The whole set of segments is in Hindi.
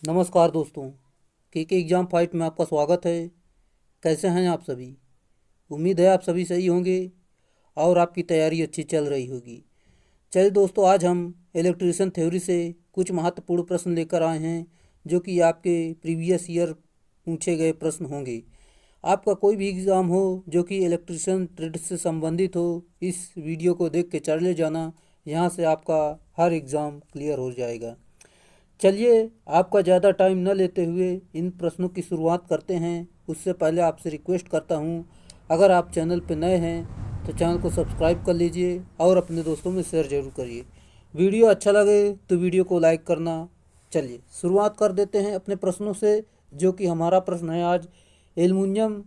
नमस्कार दोस्तों, के एग्ज़ाम फाइट में आपका स्वागत है। कैसे हैं आप सभी? उम्मीद है आप सभी सही होंगे और आपकी तैयारी अच्छी चल रही होगी। चलिए दोस्तों, आज हम इलेक्ट्रिशियन थ्योरी से कुछ महत्वपूर्ण प्रश्न लेकर आए हैं जो कि आपके प्रीवियस ईयर पूछे गए प्रश्न होंगे। आपका कोई भी एग्ज़ाम हो जो कि इलेक्ट्रिशियन ट्रेड से संबंधित हो, इस वीडियो को देख के चले जाना। यहाँ से आपका हर एग्ज़ाम क्लियर हो जाएगा। चलिए, आपका ज़्यादा टाइम न लेते हुए इन प्रश्नों की शुरुआत करते हैं। उससे पहले आपसे रिक्वेस्ट करता हूँ, अगर आप चैनल पर नए हैं तो चैनल को सब्सक्राइब कर लीजिए और अपने दोस्तों में शेयर ज़रूर करिए। वीडियो अच्छा लगे तो वीडियो को लाइक करना। चलिए शुरुआत कर देते हैं अपने प्रश्नों से, जो कि हमारा प्रश्न है आज, एल्युमिनियम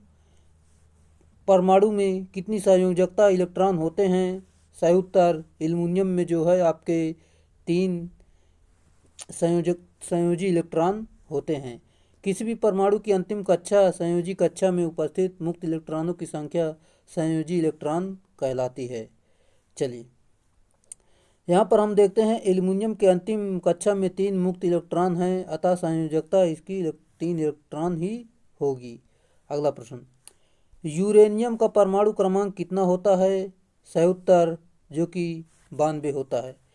परमाणु में कितनी संयोजकता इलेक्ट्रॉन होते हैं? सही उत्तर, एल्युमिनियम में जो है आपके 3 संयोजी इलेक्ट्रॉन होते हैं। किसी भी परमाणु की अंतिम कक्षा संयोजी कक्षा में उपस्थित मुक्त इलेक्ट्रॉनों की संख्या संयोजी इलेक्ट्रॉन कहलाती है। चलिए यहाँ पर हम देखते हैं एल्युमिनियम के अंतिम कक्षा में 3 मुक्त इलेक्ट्रॉन हैं, अतः संयोजकता इसकी 3 इलेक्ट्रॉन ही होगी। अगला प्रश्न, यूरेनियम का परमाणु क्रमांक कितना होता है? सही उत्तर, जो कि 92 होता है।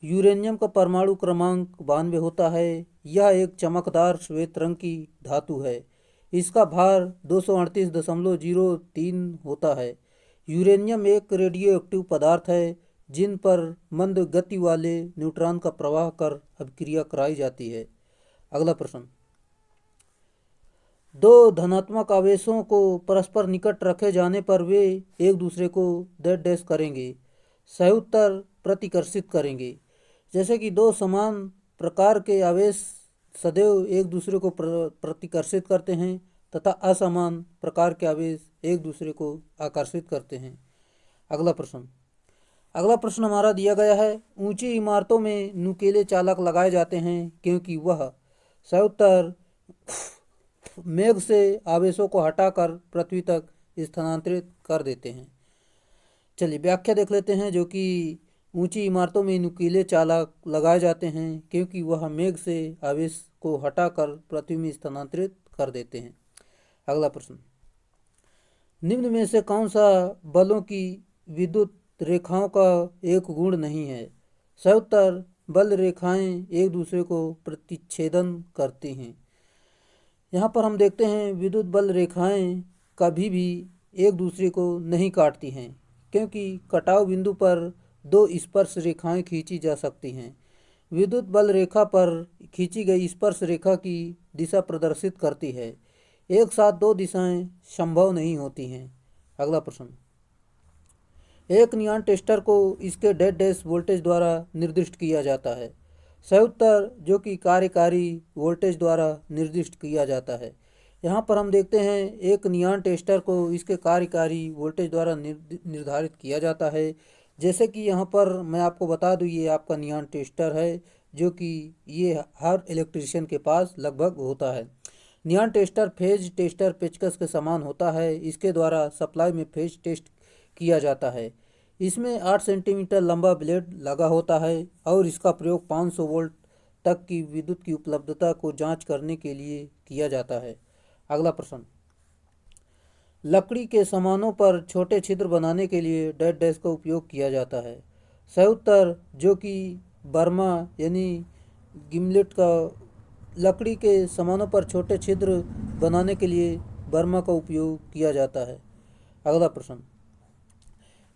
यूरेनियम का परमाणु क्रमांक 92 होता है। यह एक चमकदार श्वेत रंग की धातु है। इसका भार 238.03 होता है। यूरेनियम एक रेडियो एक्टिव पदार्थ है जिन पर मंद गति वाले न्यूट्रॉन का प्रवाह कर अभिक्रिया कराई जाती है। अगला प्रश्न, दो धनात्मक आवेशों को परस्पर निकट रखे जाने पर वे एक दूसरे को डैश डैश करेंगे। सही उत्तर, प्रतिकर्षित करेंगे। जैसे कि दो समान प्रकार के आवेश सदैव एक दूसरे को प्रतिकर्षित करते हैं तथा असमान प्रकार के आवेश एक दूसरे को आकर्षित करते हैं। अगला प्रश्न हमारा दिया गया है, ऊंची इमारतों में नुकीले चालक लगाए जाते हैं क्योंकि वह, सही उत्तर, मेघ से आवेशों को हटाकर पृथ्वी तक स्थानांतरित कर देते हैं। चलिए व्याख्या देख लेते हैं, जो कि ऊंची इमारतों में नुकीले चालक लगाए जाते हैं क्योंकि वह मेघ से आवेश को हटाकर पृथ्वी में स्थानांतरित कर देते हैं। अगला प्रश्न, निम्न में से कौन सा बलों की विद्युत रेखाओं का एक गुण नहीं है? सही उत्तर, बल रेखाएं एक दूसरे को प्रतिच्छेदन करती हैं। यहाँ पर हम देखते हैं विद्युत बल रेखाएं कभी भी एक दूसरे को नहीं काटती हैं क्योंकि कटाव बिंदु पर दो स्पर्श रेखाएं खींची जा सकती हैं। विद्युत बल रेखा पर खींची गई स्पर्श रेखा की दिशा प्रदर्शित करती है। एक साथ दो दिशाएं संभव नहीं होती हैं। अगला प्रश्न, एक नियॉन टेस्टर को इसके डेड डैश वोल्टेज द्वारा निर्दिष्ट किया जाता है। सही उत्तर, जो कि कार्यकारी वोल्टेज द्वारा निर्दिष्ट किया जाता है। यहाँ पर हम देखते हैं एक नियॉन टेस्टर को इसके कार्यकारी वोल्टेज द्वारा निर्धारित किया जाता है। जैसे कि यहाँ पर मैं आपको बता दूँ, ये आपका नियॉन टेस्टर है जो कि ये हर इलेक्ट्रिशियन के पास लगभग होता है। नियॉन टेस्टर फेज टेस्टर पेचकस के समान होता है। इसके द्वारा सप्लाई में फेज टेस्ट किया जाता है। इसमें 8 सेंटीमीटर लंबा ब्लेड लगा होता है और इसका प्रयोग 500 वोल्ट तक की विद्युत की उपलब्धता को जांच करने के लिए किया जाता है। अगला प्रश्न, लकड़ी के सामानों पर छोटे छिद्र बनाने के लिए डेड डैश का उपयोग किया जाता है। सही उत्तर, जो कि बर्मा यानी गिमलेट का, लकड़ी के सामानों पर छोटे छिद्र बनाने के लिए बर्मा का उपयोग किया जाता है। अगला प्रश्न,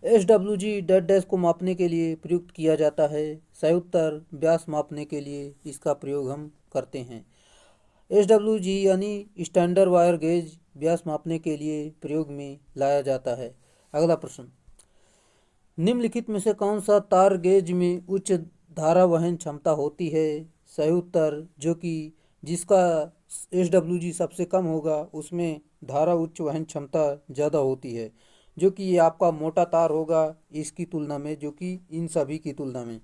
SWG डेड डैश को मापने के लिए प्रयुक्त किया जाता है। सही उत्तर, व्यास मापने के लिए इसका प्रयोग हम करते हैं। SWG यानी स्टैंडर्ड वायर गेज व्यास मापने के लिए प्रयोग में लाया जाता है। अगला प्रश्न, निम्नलिखित में से कौन सा तार गेज में उच्च धारा वहन क्षमता होती है? सही उत्तर, जो कि जिसका SWG सबसे कम होगा उसमें धारा उच्च वहन क्षमता ज़्यादा होती है, जो कि ये आपका मोटा तार होगा इसकी तुलना में, जो कि इन सभी की तुलना में।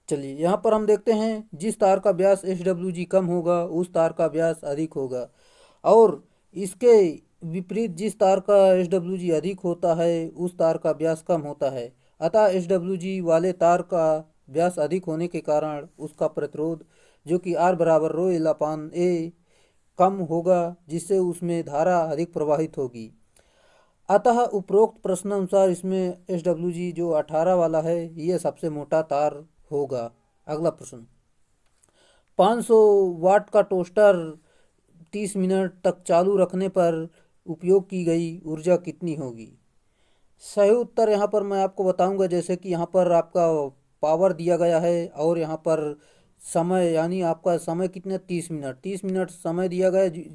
चलिए यहाँ पर हम देखते हैं जिस तार का व्यास SWG कम होगा उस तार का व्यास अधिक होगा, और इसके विपरीत जिस तार का SWG अधिक होता है उस तार का व्यास कम होता है। अतः SWG वाले तार का व्यास अधिक होने के कारण उसका प्रतिरोध जो कि R बराबर रो एल अपान ए कम होगा, जिससे उसमें धारा अधिक प्रवाहित होगी। अतः उपरोक्त प्रश्नानुसार इसमें SWG जो 18 वाला है यह सबसे मोटा तार होगा। अगला प्रश्न, 500 वाट का टोस्टर 30 मिनट तक चालू रखने पर उपयोग की गई ऊर्जा कितनी होगी? सही उत्तर यहाँ पर मैं आपको बताऊंगा। जैसे कि यहाँ पर आपका पावर दिया गया है और यहाँ पर समय, यानी आपका समय कितना, 30 मिनट। 30 मिनट समय दिया गया है,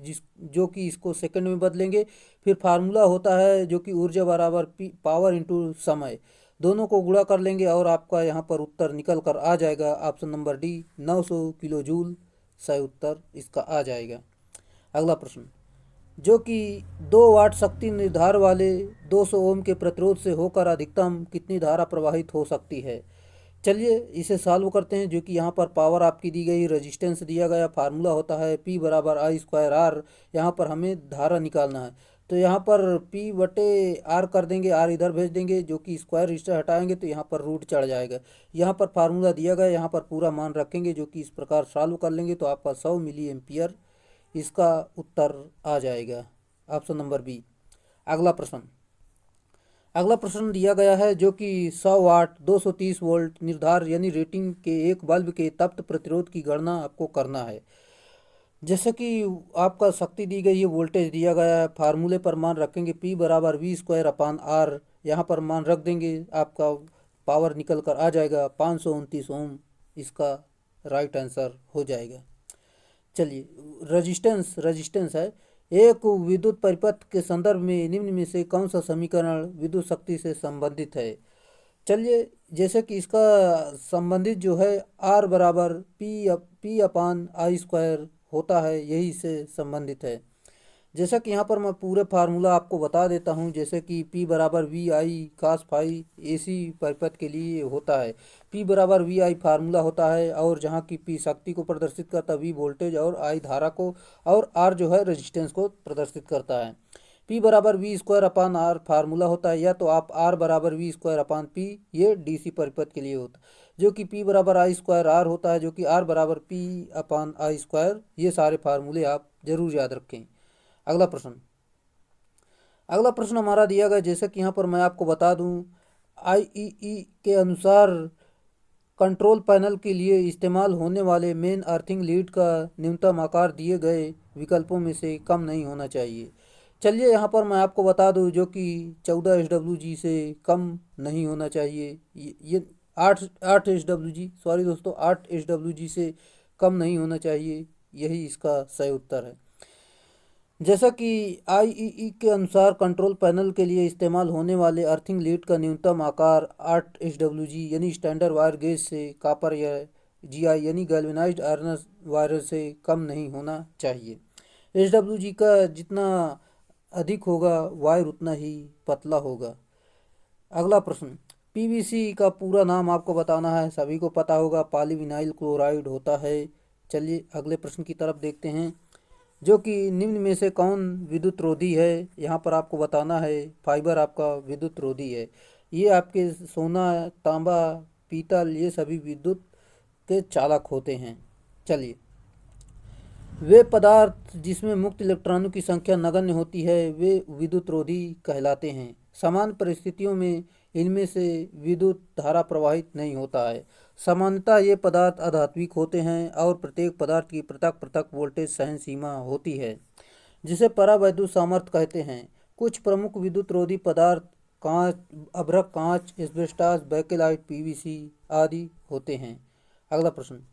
जो कि इसको सेकंड में बदलेंगे। फिर फार्मूला होता है जो कि ऊर्जा बराबर पावर इंटू समय, दोनों को गुणा कर लेंगे और आपका यहाँ पर उत्तर निकल कर आ जाएगा। Option number D 900 kilo joule सही उत्तर इसका आ जाएगा। अगला प्रश्न, जो कि 2 वाट शक्ति निर्धार वाले 200 ओम के प्रतिरोध से होकर अधिकतम कितनी धारा प्रवाहित हो सकती है? चलिए इसे सॉल्व करते हैं। जो कि यहाँ पर पावर आपकी दी गई, रेजिस्टेंस दिया गया, फार्मूला होता है P बराबर आई स्क्वायर आर। यहाँ पर हमें धारा निकालना है, तो यहाँ पर P बटे आर कर देंगे, आर इधर भेज देंगे, जो कि स्क्वायर रजिस्टर हटाएंगे तो यहाँ पर रूट चढ़ जाएगा। यहाँ पर फार्मूला दिया गया, यहाँ पर पूरा मान रखेंगे, जो कि इस प्रकार सॉल्व कर लेंगे तो आपका 100 मिली एम्पियर इसका उत्तर आ जाएगा। Option number B. अगला प्रश्न दिया गया है, जो कि 100 वाट 230 वोल्ट निर्धार यानी रेटिंग के एक बल्ब के तप्त प्रतिरोध की गणना आपको करना है। जैसे कि आपका शक्ति दी गई है, वोल्टेज दिया गया है, फार्मूले पर मान रखेंगे P बराबर वी स्क्वायर अपान आर। यहाँ पर मान रख देंगे, आपका पावर निकल कर आ जाएगा 529 ओम, इसका राइट आंसर हो जाएगा। चलिए, रेजिस्टेंस है। एक विद्युत परिपथ के संदर्भ में निम्न में से कौन सा समीकरण विद्युत शक्ति से संबंधित है? चलिए, जैसे कि इसका संबंधित जो है आर बराबर पी अपान आई स्क्वायर होता है, यही से संबंधित है। जैसा कि यहाँ पर मैं पूरे फार्मूला आपको बता देता हूँ। जैसे कि P बराबर V I cos phi AC परिपथ के लिए होता है। P बराबर वी आई फार्मूला होता है, और जहाँ की P शक्ति को प्रदर्शित करता है, V वोल्टेज और I धारा को, और R जो है रेजिस्टेंस को प्रदर्शित करता है। P बराबर V square upon R formula होता है, या तो आप R बराबर वी स्क्वायर अपान P, ये DC परिपथ के लिए होता है। जो कि P बराबर आई स्क्वायर आर होता है, जो कि R बराबर P अपान आई स्क्वायर। ये सारे फार्मूले आप जरूर याद रखें। अगला प्रश्न हमारा दिया गया, जैसे कि यहाँ पर मैं आपको बता दूं, IEE के अनुसार कंट्रोल पैनल के लिए इस्तेमाल होने वाले मेन अर्थिंग लीड का न्यूनतम आकार दिए गए विकल्पों में से कम नहीं होना चाहिए। चलिए यहाँ पर मैं आपको बता दूं, जो कि 14 SWG से कम नहीं होना चाहिए। ये 8 SWG, सॉरी दोस्तों, 8 SWG से कम नहीं होना चाहिए, यही इसका सही उत्तर है। जैसा कि IEE के अनुसार कंट्रोल पैनल के लिए इस्तेमाल होने वाले अर्थिंग लीड का न्यूनतम आकार 8 SWG यानी स्टैंडर्ड वायर गेज से कॉपर या GI यानी गैल्वेनाइज्ड आयरन वायर से कम नहीं होना चाहिए। SWG का जितना अधिक होगा वायर उतना ही पतला होगा। अगला प्रश्न, PVC का पूरा नाम आपको बताना है, सभी को पता होगा, पॉलीविनाइल क्लोराइड होता है। चलिए अगले प्रश्न की तरफ देखते हैं, जो कि निम्न में से कौन विद्युत रोधी है? यहाँ पर आपको बताना है। फाइबर आपका विद्युत रोधी है। ये आपके सोना, तांबा, पीतल, ये सभी विद्युत के चालक होते हैं। चलिए, वे पदार्थ जिसमें मुक्त इलेक्ट्रॉनों की संख्या नगण्य होती है वे विद्युत रोधी कहलाते हैं। समान परिस्थितियों में इनमें से विद्युत धारा प्रवाहित नहीं होता है। सामान्यतः ये पदार्थ अधात्विक होते हैं और प्रत्येक पदार्थ की पृथक पृथक वोल्टेज सहन सीमा होती है, जिसे परावैद्युत सामर्थ्य कहते हैं। कुछ प्रमुख विद्युत रोधी पदार्थ कांच, अभ्रक कांच, एस्बेस्टॉस, बैकेलाइट, PVC आदि होते हैं। अगला प्रश्न,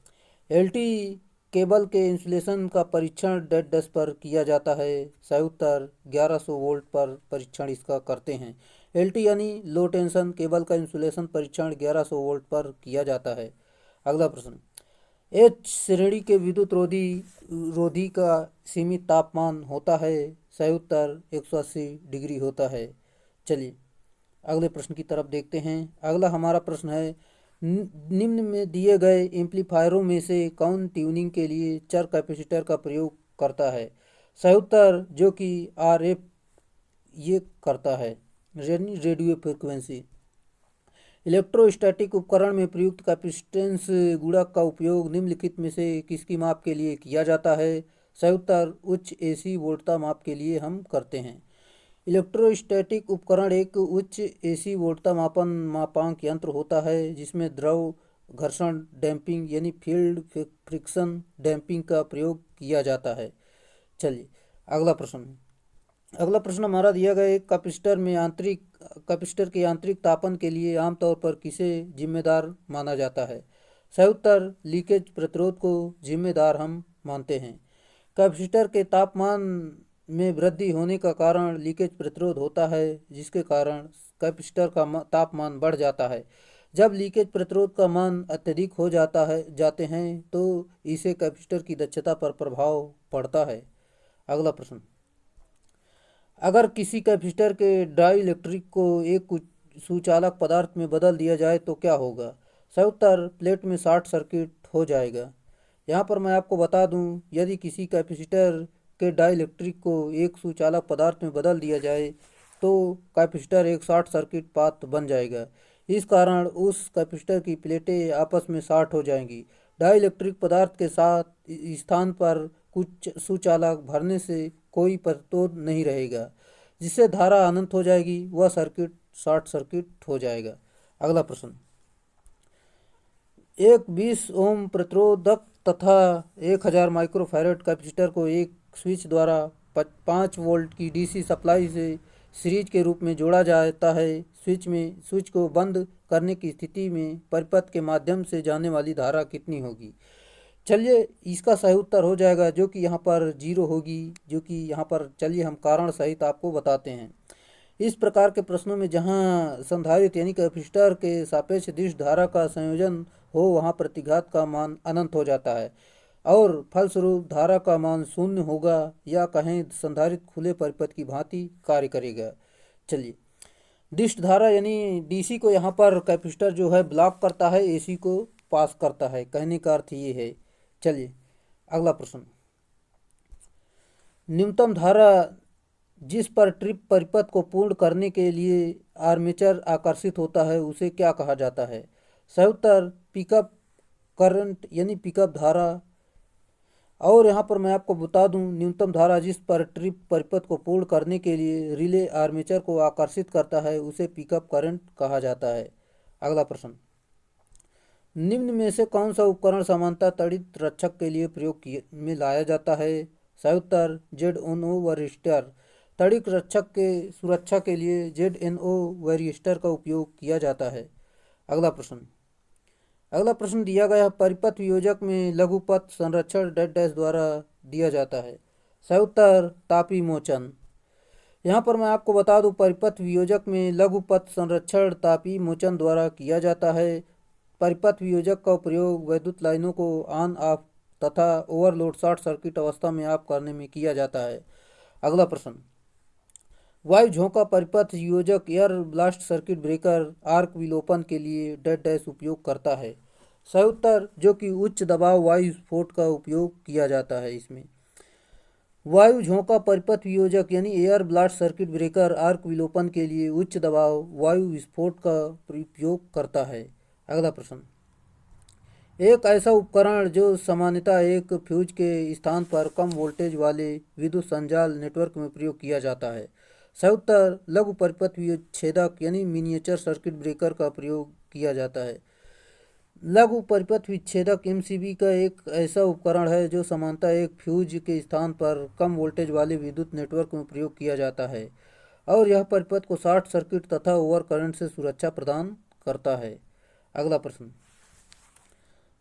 LT केबल के इंसुलेशन का परीक्षण डेड डेस्क पर किया जाता है। सही उत्तर 1100 वोल्ट पर परीक्षण इसका करते हैं। LT यानी लो टेंशन केबल का इंसुलेशन परीक्षण 1100 वोल्ट पर किया जाता है। अगला प्रश्न, H श्रेणी के विद्युत रोधी का सीमित तापमान होता है। सही उत्तर 180 डिग्री होता है। चलिए अगले प्रश्न की तरफ देखते हैं। अगला हमारा प्रश्न है, निम्न में दिए गए एम्पलीफायरों में से कौन ट्यूनिंग के लिए चर कैपेसिटर का प्रयोग करता है? सही उत्तर जो कि RF ये करता है, रेडियो फ्रिक्वेंसी। इलेक्ट्रोस्टैटिक उपकरण में प्रयुक्त कैपेसिटेंस गुणक का उपयोग निम्नलिखित में से किसकी माप के लिए किया जाता है? सही उत्तर उच्च एसी वोल्टता माप के लिए हम करते हैं। इलेक्ट्रोस्टैटिक उपकरण एक उच्च एसी वोल्टता मापांक यंत्र होता है जिसमें द्रव घर्षण डैम्पिंग यानी फील्ड फ्रिक्शन डैम्पिंग का प्रयोग किया जाता है। चलिए अगला प्रश्न हमारा दिया गया एक कैपेसिटर के यांत्रिक तापन के लिए आमतौर पर किसे जिम्मेदार माना जाता है? सही उत्तर लीकेज प्रतिरोध को जिम्मेदार हम मानते हैं। कैपेसिटर के तापमान में वृद्धि होने का कारण लीकेज प्रतिरोध होता है जिसके कारण कैपेसिटर का तापमान बढ़ जाता है। जब लीकेज प्रतिरोध का मान अत्यधिक हो जाते हैं तो इसे कैपेसिटर की दक्षता पर प्रभाव पड़ता है। अगला प्रश्न, अगर किसी कैपेसिटर के डाइइलेक्ट्रिक को एक सुचालक पदार्थ में बदल दिया जाए तो क्या होगा? सही उत्तर प्लेट में शॉर्ट सर्किट हो जाएगा। यहाँ पर मैं आपको बता दूँ, यदि किसी कैपेसिटर के डाइइलेक्ट्रिक को एक सुचालक पदार्थ में बदल दिया जाए तो कैपेसिटर एक शॉर्ट सर्किट पाथ बन जाएगा। इस कारण उस कैपेसिटर की प्लेटें आपस में शॉर्ट हो जाएंगी। डाइइलेक्ट्रिक पदार्थ के साथ स्थान पर कुछ सुचालक भरने से कोई प्रतिरोध नहीं रहेगा जिससे धारा अनंत हो जाएगी, वह सर्किट शॉर्ट सर्किट हो जाएगा। अगला प्रश्न, एक 20 ओम प्रतिरोधक तथा 1000 माइक्रोफैरड कैपेसिटर को एक स्विच द्वारा 5 वोल्ट की डीसी सप्लाई से सीरीज के रूप में जोड़ा जाता है। स्विच को बंद करने की स्थिति में परिपथ के माध्यम से जाने वाली धारा कितनी होगी? चलिए इसका सही उत्तर हो जाएगा जो कि यहाँ पर 0 होगी, जो कि यहाँ पर चलिए हम कारण सहित आपको बताते हैं। इस प्रकार के प्रश्नों में जहाँ संधारित्र यानी कैपेसिटर के सापेक्ष दिश धारा का संयोजन हो वहाँ प्रतिघात का मान अनंत हो जाता है और फलस्वरूप धारा का मान शून्य होगा, या कहें संधारित्र खुले परिपथ की भांति कार्य करेगा। चलिए दिश धारा यानी डीसी को यहाँ पर कैपेसिटर जो है ब्लॉक करता है, एसी को पास करता है, कहने का अर्थ ये है। चलिए अगला प्रश्न, न्यूनतम धारा जिस पर ट्रिप परिपथ को पूर्ण करने के लिए आर्मेचर आकर्षित होता है उसे क्या कहा जाता है? सही उत्तर पिकअप करंट यानी पिकअप धारा। और यहाँ पर मैं आपको बता दूं, न्यूनतम धारा जिस पर ट्रिप परिपथ को पूर्ण करने के लिए रिले आर्मेचर को आकर्षित करता है उसे पिकअप करंट कहा जाता है। अगला प्रश्न, निम्न में से कौन सा उपकरण समानता तड़ित रक्षक के लिए प्रयोग में लाया जाता है? सही उत्तर ZNO वरिष्टर। तड़ित रक्षक के सुरक्षा के लिए ZNO वरिष्टर का उपयोग किया जाता है। अगला प्रश्न दिया गया परिपथ वियोजक में लघुपथ संरक्षण डैश द्वारा दिया जाता है। सही उत्तर तापी मोचन। यहाँ पर मैं आपको बता दूं, परिपथ वियोजक में लघुपथ संरक्षण तापी मोचन द्वारा किया जाता है। परिपथ वियोजक का प्रयोग वैद्युत लाइनों को ऑन ऑफ तथा ओवरलोड शॉर्ट सर्किट अवस्था में ऑफ करने में किया जाता है। अगला प्रश्न, वायु झोंका परिपथ वियोजक air blast circuit breaker arc विलोपन के लिए डैश उपयोग करता है। सही उत्तर जो कि उच्च दबाव वायु विस्फोट का उपयोग किया जाता है। इसमें वायु झोंका परिपथ वियोजक यानी air blast circuit breaker arc विलोपन के लिए उच्च दबाव वायु विस्फोट का उपयोग करता है। अगला प्रश्न, एक ऐसा उपकरण जो सामान्यतः एक फ्यूज के स्थान पर कम वोल्टेज वाले विद्युत संजाल नेटवर्क में प्रयोग किया जाता है। सही उत्तर लघु परिपथ विच्छेदक यानी मिनिएचर सर्किट ब्रेकर का प्रयोग किया जाता है। लघु परिपथ विच्छेदक MCB का एक ऐसा उपकरण है जो सामान्यतः एक फ्यूज के स्थान पर कम वोल्टेज वाले विद्युत नेटवर्क में प्रयोग किया जाता है और यह परिपथ को शॉर्ट सर्किट तथा ओवर करंट से सुरक्षा प्रदान करता है। अगला प्रश्न,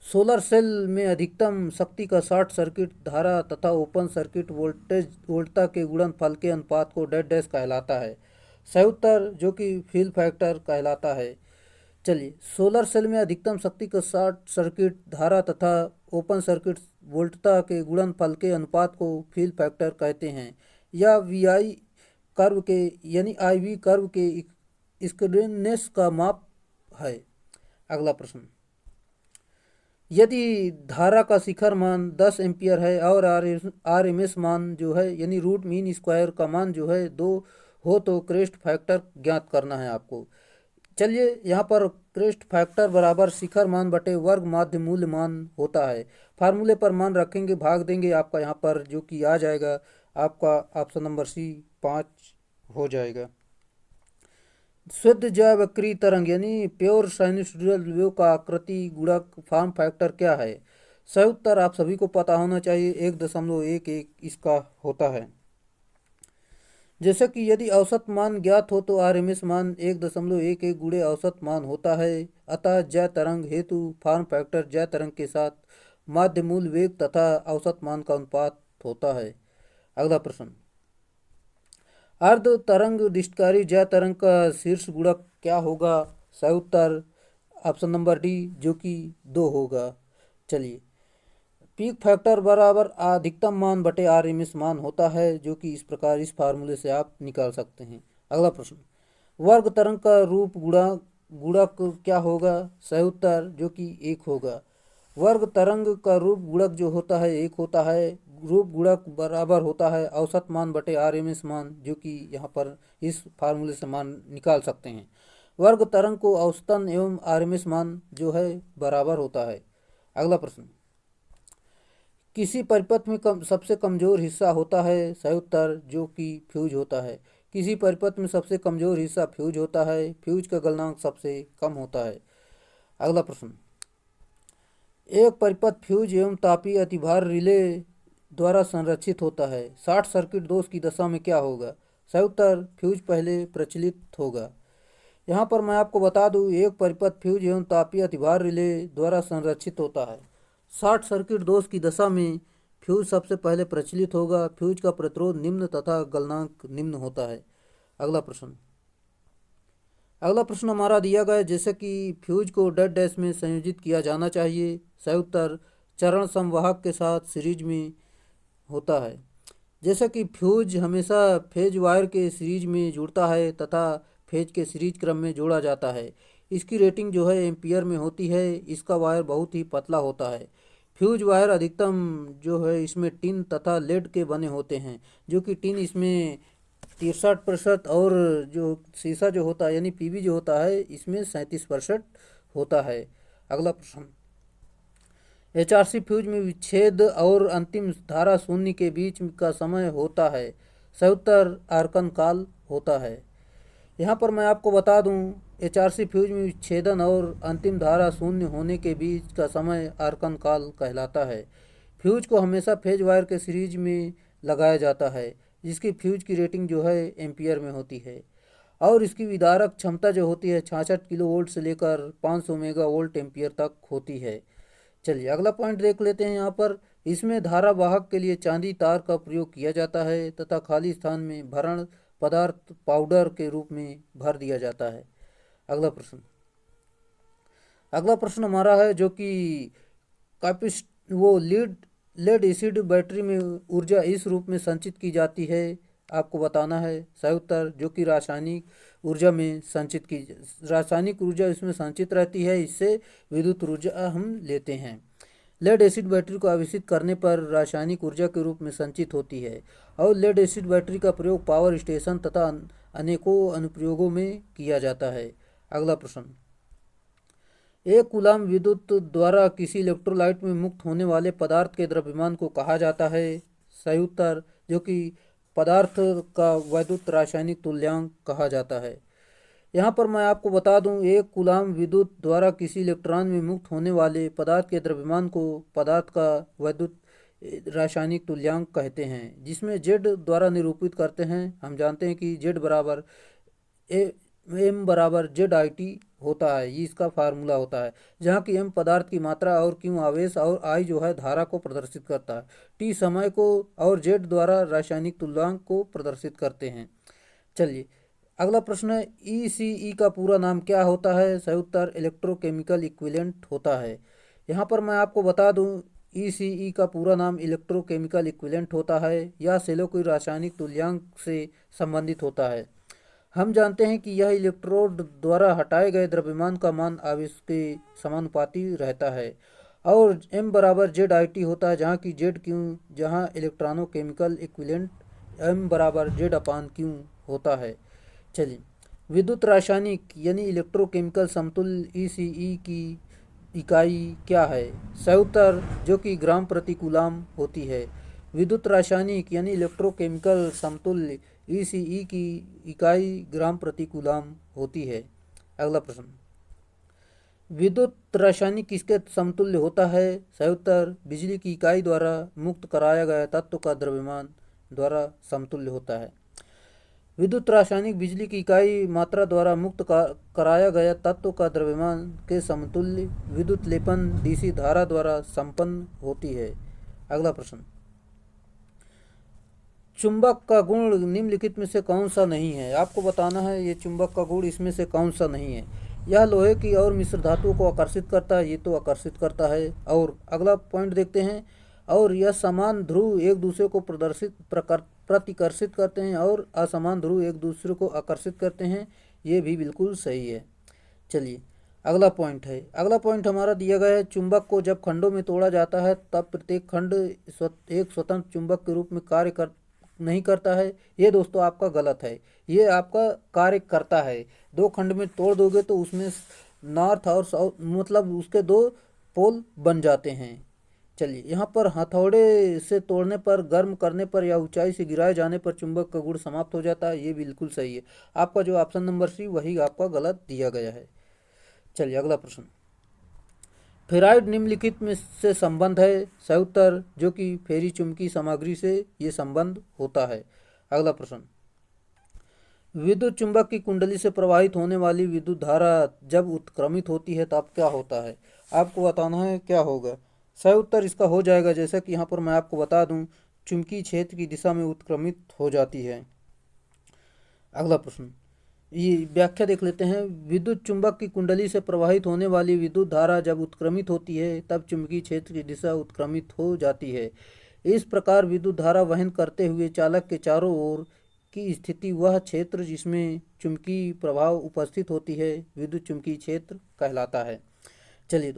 सोलर सेल में अधिकतम शक्ति का शॉर्ट सर्किट धारा तथा ओपन सर्किट वोल्टता के गुणनफल के अनुपात को डैश कहलाता है। सही उत्तर जो कि फील फैक्टर कहलाता है। चलिए सोलर सेल में अधिकतम शक्ति का शॉर्ट सर्किट धारा तथा ओपन सर्किट वोल्टता के गुणनफल के अनुपात को फील फैक्टर कहते हैं या VI कर्व के यानी IV कर्व के स्क्यूनेस का माप है। अगला प्रश्न, यदि धारा का शिखर मान 10 एम्पियर है और RMS मान जो है यानी रूट मीन स्क्वायर का मान जो है 2 हो तो क्रेस्ट फैक्टर ज्ञात करना है आपको। चलिए यहाँ पर क्रेस्ट फैक्टर बराबर शिखर मान बटे वर्ग माध्य मूल्य मान होता है। फार्मूले पर मान रखेंगे, भाग देंगे, आपका यहाँ पर जो कि आ जाएगा आपका ऑप्शन नंबर सी 5 हो जाएगा। शुद्ध जैवक्रिय तरंग यानी प्योर साइनसॉइडल वेव का आकृति गुणक फॉर्म फैक्टर क्या है? सही उत्तर आप सभी को पता होना चाहिए, 1.11 इसका होता है। जैसे कि यदि औसत मान ज्ञात हो तो आरएमएस मान 1.11 गुणे औसत मान होता है। अतः जय तरंग हेतु फॉर्म फैक्टर जय तरंग के साथ माध्य मूल वेग तथा औसत मान का अनुपात होता है। अगला प्रश्न, अर्ध तरंग डिस्टकारी जय तरंग का शीर्ष गुणक क्या होगा? सही उत्तर ऑप्शन नंबर डी जो कि 2 होगा। चलिए, पीक फैक्टर बराबर अधिकतम मान बटे आरएमएस मान होता है, जो कि इस प्रकार इस फार्मूले से आप निकाल सकते हैं। अगला प्रश्न, वर्ग तरंग का रूप गुणक क्या होगा? सही उत्तर जो कि 1 होगा। वर्ग तरंग का रूप गुणक जो होता है 1 होता है। रूप गुणक बराबर होता है औसत मान बटे आरएमएस मान, जो कि यहाँ पर इस फार्मूले से मान निकाल सकते हैं। वर्ग तरंग को औसतन एवं आरएमएस मान जो है बराबर होता है। अगला प्रश्न, किसी परिपथ में सबसे कमजोर हिस्सा होता है? सही उत्तर जो कि फ्यूज होता है। किसी परिपथ में सबसे कमजोर हिस्सा फ्यूज होता है। फ्यूज का गलनांक सबसे कम होता है। अगला प्रश्न, एक परिपथ फ्यूज एवं तापीय अतिभार रिले द्वारा संरक्षित होता है। शॉर्ट सर्किट दोष की दशा में क्या होगा? सही उत्तर फ्यूज पहले प्रचलित होगा। यहाँ पर मैं आपको बता दूँ, एक परिपथ फ्यूज एवं तापीय अतिभार रिले द्वारा संरक्षित होता है। शॉर्ट सर्किट दोष की दशा में फ्यूज सबसे पहले प्रचलित होगा। फ्यूज का प्रतिरोध निम्न तथा गलनांक निम्न होता है। अगला प्रश्न हमारा दिया गया है, जैसे कि फ्यूज को डेड डैश में संयोजित किया जाना चाहिए। सही उत्तर चरण संवाहक के साथ सीरीज में होता है। जैसे कि फ्यूज हमेशा फेज वायर के सीरीज में जुड़ता है तथा फेज के सीरीज क्रम में जोड़ा जाता है। इसकी रेटिंग जो है एम्पियर में होती है। इसका वायर बहुत ही पतला होता है। फ्यूज वायर अधिकतम जो है इसमें टिन तथा लेड के बने होते हैं, जो कि टिन इसमें 63% और जो शीशा जो होता है यानी पीवी जो होता है इसमें 37% होता है। अगला प्रश्न, एचआरसी फ्यूज में विच्छेद और अंतिम धारा शून्य के बीच का समय होता है। सही उत्तर आर्कन काल होता है। यहाँ पर मैं आपको बता दूँ, एचआरसी फ्यूज में विच्छेदन और अंतिम धारा शून्य होने के बीच का समय आर्कन काल कहलाता है। फ्यूज को हमेशा फेज वायर के सीरीज में लगाया जाता है, जिसकी फ्यूज की रेटिंग जो है एम्पियर में होती है और इसकी विदारक क्षमता जो होती है 66 किलो वोल्ट से लेकर 500 मेगा वोल्ट एम्पियर तक होती है। चलिए अगला पॉइंट देख लेते हैं। यहाँ पर इसमें धारा वाहक के लिए चांदी तार का प्रयोग किया जाता है तथा खाली स्थान में भरण पदार्थ पाउडर के रूप में भर दिया जाता है। अगला प्रश्न हमारा है, जो कि लेड एसिड बैटरी में ऊर्जा इस रूप में संचित की जाती है, आपको बताना है। सही उत्तर जो कि रासायनिक ऊर्जा इसमें संचित रहती है, इससे विद्युत ऊर्जा हम लेते हैं। लेड एसिड बैटरी को आवेशित करने पर रासायनिक ऊर्जा के रूप में संचित होती है और लेड एसिड बैटरी का प्रयोग पावर स्टेशन तथा अनेकों अनुप्रयोगों में किया जाता है। अगला प्रश्न, एक कूलाम विद्युत द्वारा किसी इलेक्ट्रोलाइट में मुक्त होने वाले पदार्थ के द्रव्यमान को कहा जाता है। सही उत्तर जो कि पदार्थ का वैद्युत रासायनिक तुल्यांक कहा जाता है। यहाँ पर मैं आपको बता दूं, एक कूलाम विद्युत द्वारा किसी इलेक्ट्रॉन में मुक्त होने वाले पदार्थ के द्रव्यमान को पदार्थ का वैद्युत रासायनिक तुल्यांक कहते हैं, जिसमें जेड द्वारा निरूपित करते हैं। हम जानते हैं कि जेड बराबर एम बराबर जेड आई टी होता है, ये इसका फार्मूला होता है, जहाँ की एम पदार्थ की मात्रा और क्यू आवेश और आई जो है धारा को प्रदर्शित करता है, टी समय को और जेड द्वारा रासायनिक तुल्यांक को प्रदर्शित करते हैं। चलिए अगला प्रश्न है, ई का पूरा नाम क्या होता है? सही उत्तर इलेक्ट्रोकेमिकल इक्विवेलेंट होता है। यहाँ पर मैं आपको बता दूँ, ई का पूरा नाम इलेक्ट्रोकेमिकल इक्विवेलेंट होता है। यह सेलों की रासायनिक तुल्यांक से संबंधित होता है। हम जानते हैं कि यह इलेक्ट्रोड द्वारा हटाए गए द्रव्यमान का मान आवेश के समानुपाती रहता है और एम बराबर जेड आई टी होता है, जहाँ की जेड क्यू जहाँ इलेक्ट्रॉनों केमिकल इक्विवेलेंट एम बराबर जेड अपान क्यू होता है। चलिए विद्युत रासायनिक यानी इलेक्ट्रोकेमिकल समतुल्य ईसीई की इकाई क्या है? सही उत्तर जो कि ग्राम प्रति कूलाम होती है। विद्युत रासायनिक यानी इलेक्ट्रोकेमिकल समतुल्य ईसीई की इकाई ग्राम प्रति कूलाम होती है। अगला प्रश्न, विद्युत रासायनिक किसके समतुल्य होता है? सही उत्तर बिजली की इकाई द्वारा मुक्त कराया गया तत्व का द्रव्यमान द्वारा समतुल्य होता है। विद्युत रासायनिक बिजली की इकाई मात्रा द्वारा मुक्त कराया गया तत्व का द्रव्यमान के समतुल्य विद्युत लेपन डीसी धारा द्वारा संपन्न होती है। अगला प्रश्न, चुंबक का गुण निम्नलिखित में से कौन सा नहीं है? आपको बताना है ये चुंबक का गुण इसमें से कौन सा नहीं है। यह लोहे की और मिश्र धातुओं को आकर्षित करता है, ये तो आकर्षित करता है। और अगला पॉइंट देखते हैं, और यह समान ध्रुव एक दूसरे को प्रतिकर्षित करते हैं और असमान ध्रुव एक दूसरे को आकर्षित करते हैं, ये भी बिल्कुल सही है। चलिए अगला पॉइंट है, अगला पॉइंट हमारा दिया गया है, चुंबक को जब खंडों में तोड़ा जाता है तब प्रत्येक खंड एक स्वतंत्र चुंबक के रूप में कार्य नहीं करता है। ये दोस्तों आपका गलत है, ये आपका कार्य करता है। दो खंड में तोड़ दोगे तो उसमें नॉर्थ और साउथ मतलब उसके दो पोल बन जाते हैं। चलिए यहाँ पर हथौड़े से तोड़ने पर, गर्म करने पर या ऊंचाई से गिराए जाने पर चुंबक का गुण समाप्त हो जाता है, ये बिल्कुल सही है। आपका जो ऑप्शन नंबर सी वही आपका गलत दिया गया है। चलिए अगला प्रश्न, फेराइड निम्नलिखित में से संबंध है? सही उत्तर जो कि फेरी चुंबकीय सामग्री से ये संबंध होता है। अगला प्रश्न, विद्युत चुंबक की कुंडली से प्रवाहित होने वाली विद्युत धारा जब उत्क्रमित होती है तब क्या होता है? आपको बताना है क्या होगा। सही उत्तर इसका हो जाएगा, जैसा कि यहाँ पर मैं आपको बता दूं, चुंबकीय क्षेत्र की दिशा में उत्क्रमित हो जाती है। अगला प्रश्न, ये व्याख्या देख लेते हैं। विद्युत चुंबक की कुंडली से प्रवाहित होने वाली विद्युत धारा जब उत्क्रमित होती है तब चुंबकीय क्षेत्र की दिशा उत्क्रमित हो जाती है। इस प्रकार विद्युत धारा वहन करते हुए चालक के चारों ओर की स्थिति वह क्षेत्र जिसमें चुंबकीय प्रभाव उपस्थित होती है विद्युत चुंबकीय क्षेत्र कहलाता है। चलिए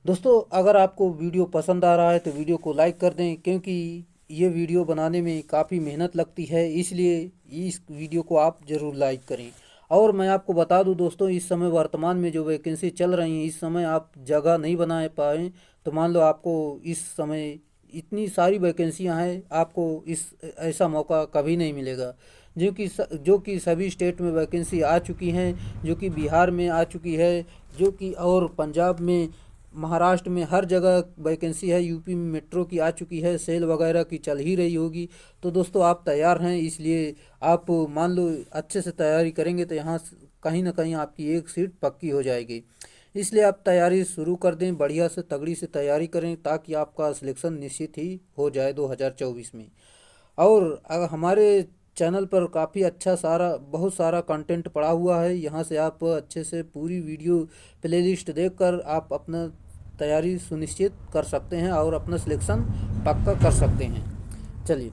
दोस्तों अगर आपको वीडियो पसंद आ रहा है तो वीडियो को लाइक कर दें, क्योंकि ये वीडियो बनाने में काफ़ी मेहनत लगती है, इसलिए इस वीडियो को आप ज़रूर लाइक करें। और मैं आपको बता दूं दोस्तों, इस समय वर्तमान में जो वैकेंसी चल रही हैं, इस समय आप जगह नहीं बना पाएँ तो मान लो आपको इस समय इतनी सारी वैकेंसियां हैं, आपको इस ऐसा मौका कभी नहीं मिलेगा। जो कि सभी स्टेट में वैकेंसी आ चुकी हैं, जो कि बिहार में आ चुकी है, जो कि और पंजाब में, महाराष्ट्र में हर जगह वैकेंसी है, यूपी में मेट्रो की आ चुकी है, सेल वगैरह की चल ही रही होगी। तो दोस्तों आप तैयार हैं, इसलिए आप मान लो अच्छे से तैयारी करेंगे तो यहाँ कहीं ना कहीं आपकी एक सीट पक्की हो जाएगी। इसलिए आप तैयारी शुरू कर दें, बढ़िया से तगड़ी से तैयारी करें ताकि आपका सिलेक्शन निश्चित ही हो जाए 2024 में। और अगर हमारे चैनल पर काफ़ी अच्छा सारा बहुत सारा कंटेंट पड़ा हुआ है, यहाँ से आप अच्छे से पूरी वीडियो प्लेलिस्ट देखकर आप अपना तैयारी सुनिश्चित कर सकते हैं और अपना सिलेक्शन पक्का कर सकते हैं। चलिए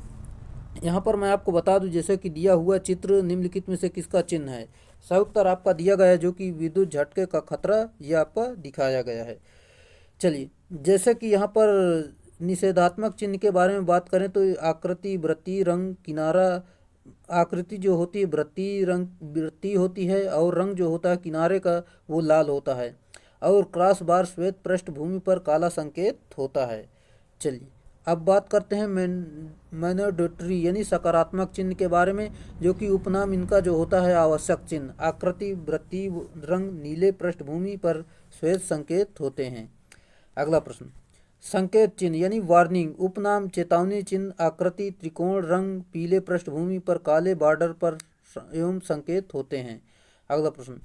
यहाँ पर मैं आपको बता दूं, जैसे कि दिया हुआ चित्र निम्नलिखित में से किसका चिन्ह है? सही उत्तर आपका दिया गया है जो कि विद्युत झटके का खतरा, ये आपका दिखाया गया है। चलिए जैसे कि यहाँ पर निषेधात्मक चिन्ह के बारे में बात करें तो आकृति, वृत्ति, रंग, किनारा। आकृति जो होती है वृत्ति होती है, और रंग जो होता है किनारे का वो लाल होता है, और क्रॉस बार श्वेत पृष्ठभूमि पर काला संकेत होता है। चलिए अब बात करते हैं मैनोडेटरी यानी सकारात्मक चिन्ह के बारे में, जो कि उपनाम इनका जो होता है आवश्यक चिन्ह। आकृति, वृत्ति, रंग, नीले पृष्ठभूमि पर श्वेत संकेत होते हैं। अगला प्रश्न, संकेत चिन्ह यानी वार्निंग, उपनाम, चेतावनी चिन्ह, आकृति, त्रिकोण, रंग, पीले पृष्ठभूमि पर काले बॉर्डर पर एवं संकेत होते हैं। अगला प्रश्न,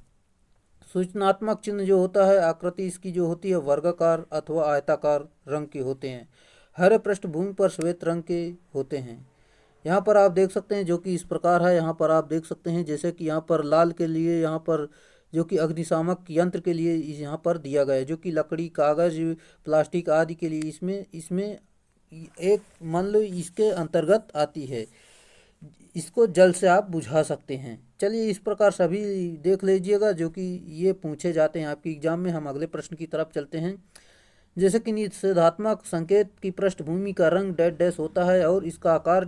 सूचनात्मक चिन्ह जो होता है, आकृति इसकी जो होती है वर्गाकार अथवा आयताकार रंग के होते हैं, हरे पृष्ठभूमि पर श्वेत रंग के होते हैं। यहाँ पर आप देख सकते हैं जो कि इस प्रकार है, यहाँ पर आप देख सकते हैं जैसे कि यहाँ पर लाल के लिए, यहाँ पर जो कि अग्निशामक यंत्र के लिए यहाँ पर दिया गया है, जो कि लकड़ी, कागज, प्लास्टिक आदि के लिए इसमें एक मान लो इसके अंतर्गत आती है, इसको जल से आप बुझा सकते हैं। चलिए इस प्रकार सभी देख लीजिएगा जो कि ये पूछे जाते हैं आपकी एग्जाम में। हम अगले प्रश्न की तरफ चलते हैं। जैसे कि निषेधात्मक संकेत की पृष्ठभूमि का रंग डैश डैश होता है और इसका आकार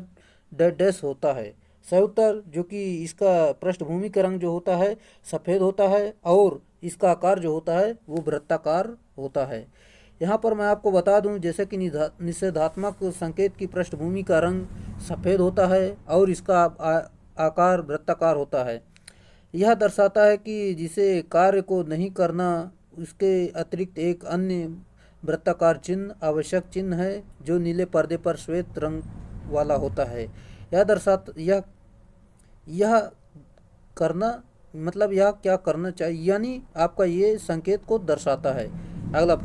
डैश डैश होता है। सही जो कि इसका पृष्ठभूमि का रंग जो होता है सफ़ेद होता है और इसका आकार जो होता है वो वृत्ताकार होता है। यहाँ पर मैं आपको बता दूं जैसे कि निषेधात्मक संकेत की पृष्ठभूमि का रंग सफ़ेद होता है और इसका आकार वृत्ताकार होता है। यह दर्शाता है कि जिसे कार्य को नहीं करना उसके अतिरिक्त एक अन्य वृत्ताकार चिन्ह आवश्यक चिन्ह है जो नीले पर्दे पर श्वेत रंग वाला होता है। यह करना मतलब यह क्या करना चाहिए यानी आपका ये संकेत को दर्शाता है। अगला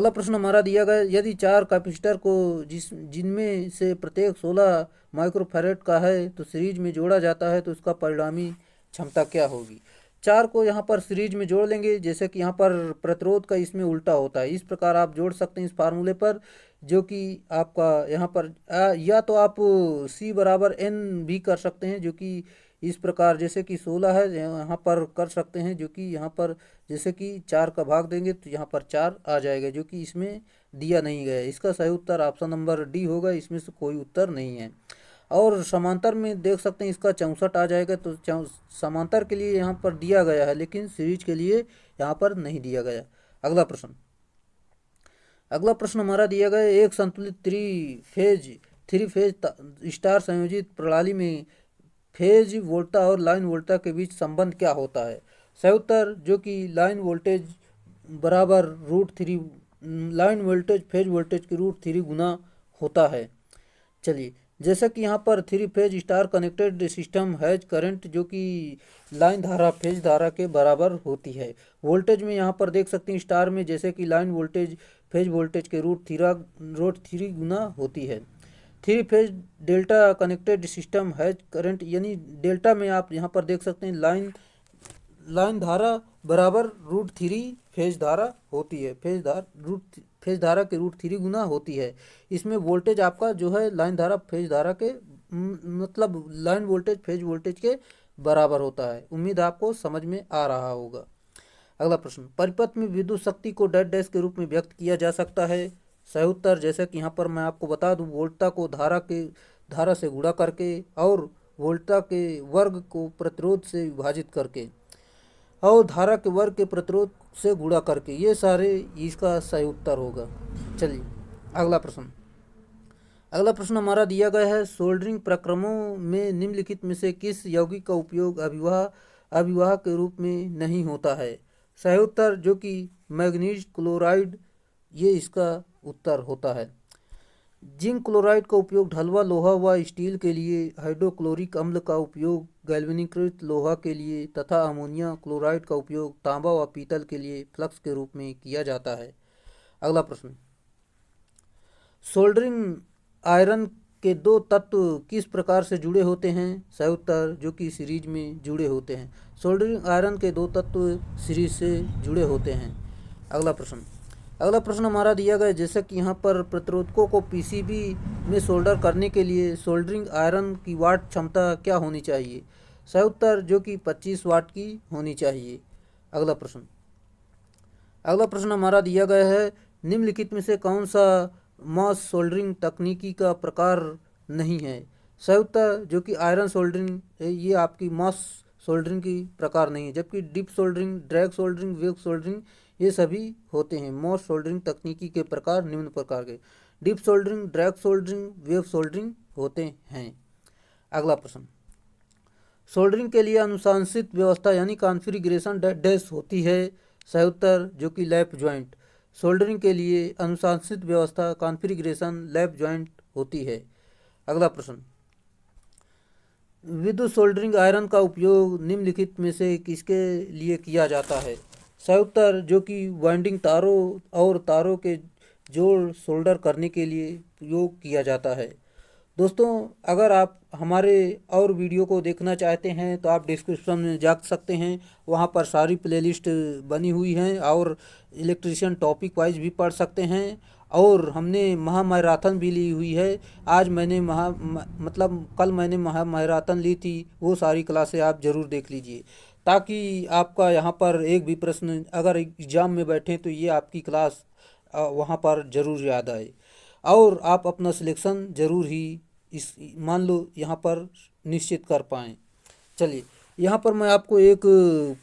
प्रश्न हमारा दिया गया यदि 4 कैपेसिटर को जिनमें से प्रत्येक 16 माइक्रोफैरेड का है तो सीरीज में जोड़ा जाता है तो उसका परिणामी क्षमता क्या होगी। 4 को यहाँ पर सीरीज में जोड़ लेंगे जैसे कि यहाँ पर प्रतिरोध का इसमें उल्टा होता है, इस प्रकार आप जोड़ सकते हैं इस फार्मूले पर जो कि आपका यहाँ पर या तो आप C बराबर N भी कर सकते हैं जो कि इस प्रकार जैसे कि 16 है यहाँ पर कर सकते हैं जो कि यहाँ पर जैसे कि 4 का भाग देंगे तो यहाँ पर 4 आ जाएगा जो कि इसमें दिया नहीं गया। इसका सही उत्तर ऑप्शन नंबर डी होगा, इसमें से कोई उत्तर नहीं है। और समांतर में देख सकते हैं इसका 64 आ जाएगा तो समांतर के लिए यहाँ पर दिया गया है लेकिन सीरीज के लिए यहाँ पर नहीं दिया गया। अगला प्रश्न हमारा दिया गया एक संतुलित थ्री फेज स्टार संयोजित प्रणाली में फेज वोल्टा और लाइन वोल्टा के बीच संबंध क्या होता है। सही उत्तर जो कि लाइन वोल्टेज बराबर √3 लाइन वोल्टेज फेज वोल्टेज की √3 गुना होता है। चलिए जैसा कि यहाँ पर 3 phase star connected system has current जो कि लाइन धारा फेज धारा के बराबर होती है। वोल्टेज में यहाँ पर देख सकते हैं स्टार में जैसे कि लाइन वोल्टेज फेज वोल्टेज के √3 गुना होती है। 3 phase delta connected system has current यानी डेल्टा में आप यहाँ पर देख सकते हैं लाइन धारा बराबर √3 फेज धारा होती है, फेज धारा के √3 गुना होती है। इसमें वोल्टेज आपका जो है लाइन धारा फेज धारा के मतलब लाइन वोल्टेज फेज वोल्टेज के बराबर होता है। उम्मीद आपको समझ में आ रहा होगा। अगला प्रश्न परिपथ में विद्युत शक्ति को डैश के रूप में व्यक्त किया जा सकता है। सही उत्तर जैसे कि यहाँ पर मैं आपको बता दूं वोल्टा को धारा से गुणा करके और वोल्टा के वर्ग को प्रतिरोध से विभाजित करके और धारा के वर्ग के प्रतिरोध से गुणा करके, ये सारे इसका सही उत्तर होगा। चलिए अगला प्रश्न हमारा दिया गया है सोल्डरिंग प्रक्रमों में निम्नलिखित में से किस यौगिक का उपयोग अभिवाह के रूप में नहीं होता है। सही उत्तर जो कि मैग्नीज क्लोराइड ये इसका उत्तर होता है। जिंक क्लोराइड का उपयोग ढलवा लोहा व स्टील के लिए, हाइड्रोक्लोरिक अम्ल का उपयोग गैल्वेनीकृत लोहा के लिए तथा अमोनिया क्लोराइड का उपयोग तांबा व पीतल के लिए फ्लक्स के रूप में किया जाता है। अगला प्रश्न सोल्डरिंग आयरन के 2 तत्व किस प्रकार से जुड़े होते हैं। सही उत्तर जो कि सीरीज में जुड़े होते हैं। सोल्डरिंग आयरन के 2 तत्व सीरीज से जुड़े होते हैं। अगला प्रश्न हमारा दिया गया जैसे कि यहाँ पर प्रतिरोधकों को पीसीबी में सोल्डर करने के लिए सोल्डरिंग आयरन की वाट क्षमता क्या होनी चाहिए। सही उत्तर जो कि 25 वाट की होनी चाहिए। अगला प्रश्न हमारा दिया गया है निम्नलिखित में से कौन सा मास सोल्डरिंग तकनीकी का प्रकार नहीं है। सही उत्तर जो कि आयरन सोल्डरिंग ये आपकी मास सोल्डरिंग की प्रकार नहीं है, जबकि dip soldering, drag soldering, wave soldering ये सभी होते हैं। मास सोल्डरिंग तकनीकी के प्रकार निम्न प्रकार के dip soldering, drag soldering, wave soldering होते हैं। अगला प्रश्न सोल्डरिंग के लिए अनुशंसित व्यवस्था यानी कॉन्फ़िगरेशन डैश होती है। सही उत्तर जो कि लैप ज्वाइंट। सोल्डरिंग के लिए अनुशंसित व्यवस्था कॉन्फ़िगरेशन लैप ज्वाइंट होती है। अगला प्रश्न विद्युत सोल्डरिंग आयरन का उपयोग निम्नलिखित में से किसके लिए किया जाता है। सही उत्तर जो कि वाइंडिंग तारों और तारों के जोड़ सोल्डर करने के लिए उपयोग किया जाता है। दोस्तों अगर आप हमारे और वीडियो को देखना चाहते हैं तो आप डिस्क्रिप्शन में जा सकते हैं, वहां पर सारी प्लेलिस्ट बनी हुई हैं और इलेक्ट्रीशियन टॉपिक वाइज भी पढ़ सकते हैं। और हमने महामैराथन भी ली हुई है। आज मैंने कल मैंने महामैराथन ली थी, वो सारी क्लासें आप ज़रूर देख लीजिए ताकि आपका यहाँ पर एक भी प्रश्न अगर एग्ज़ाम में बैठें तो ये आपकी क्लास वहाँ पर ज़रूर याद आए और आप अपना सिलेक्शन ज़रूर ही इस मान लो यहाँ पर निश्चित कर पाएँ। चलिए यहाँ पर मैं आपको एक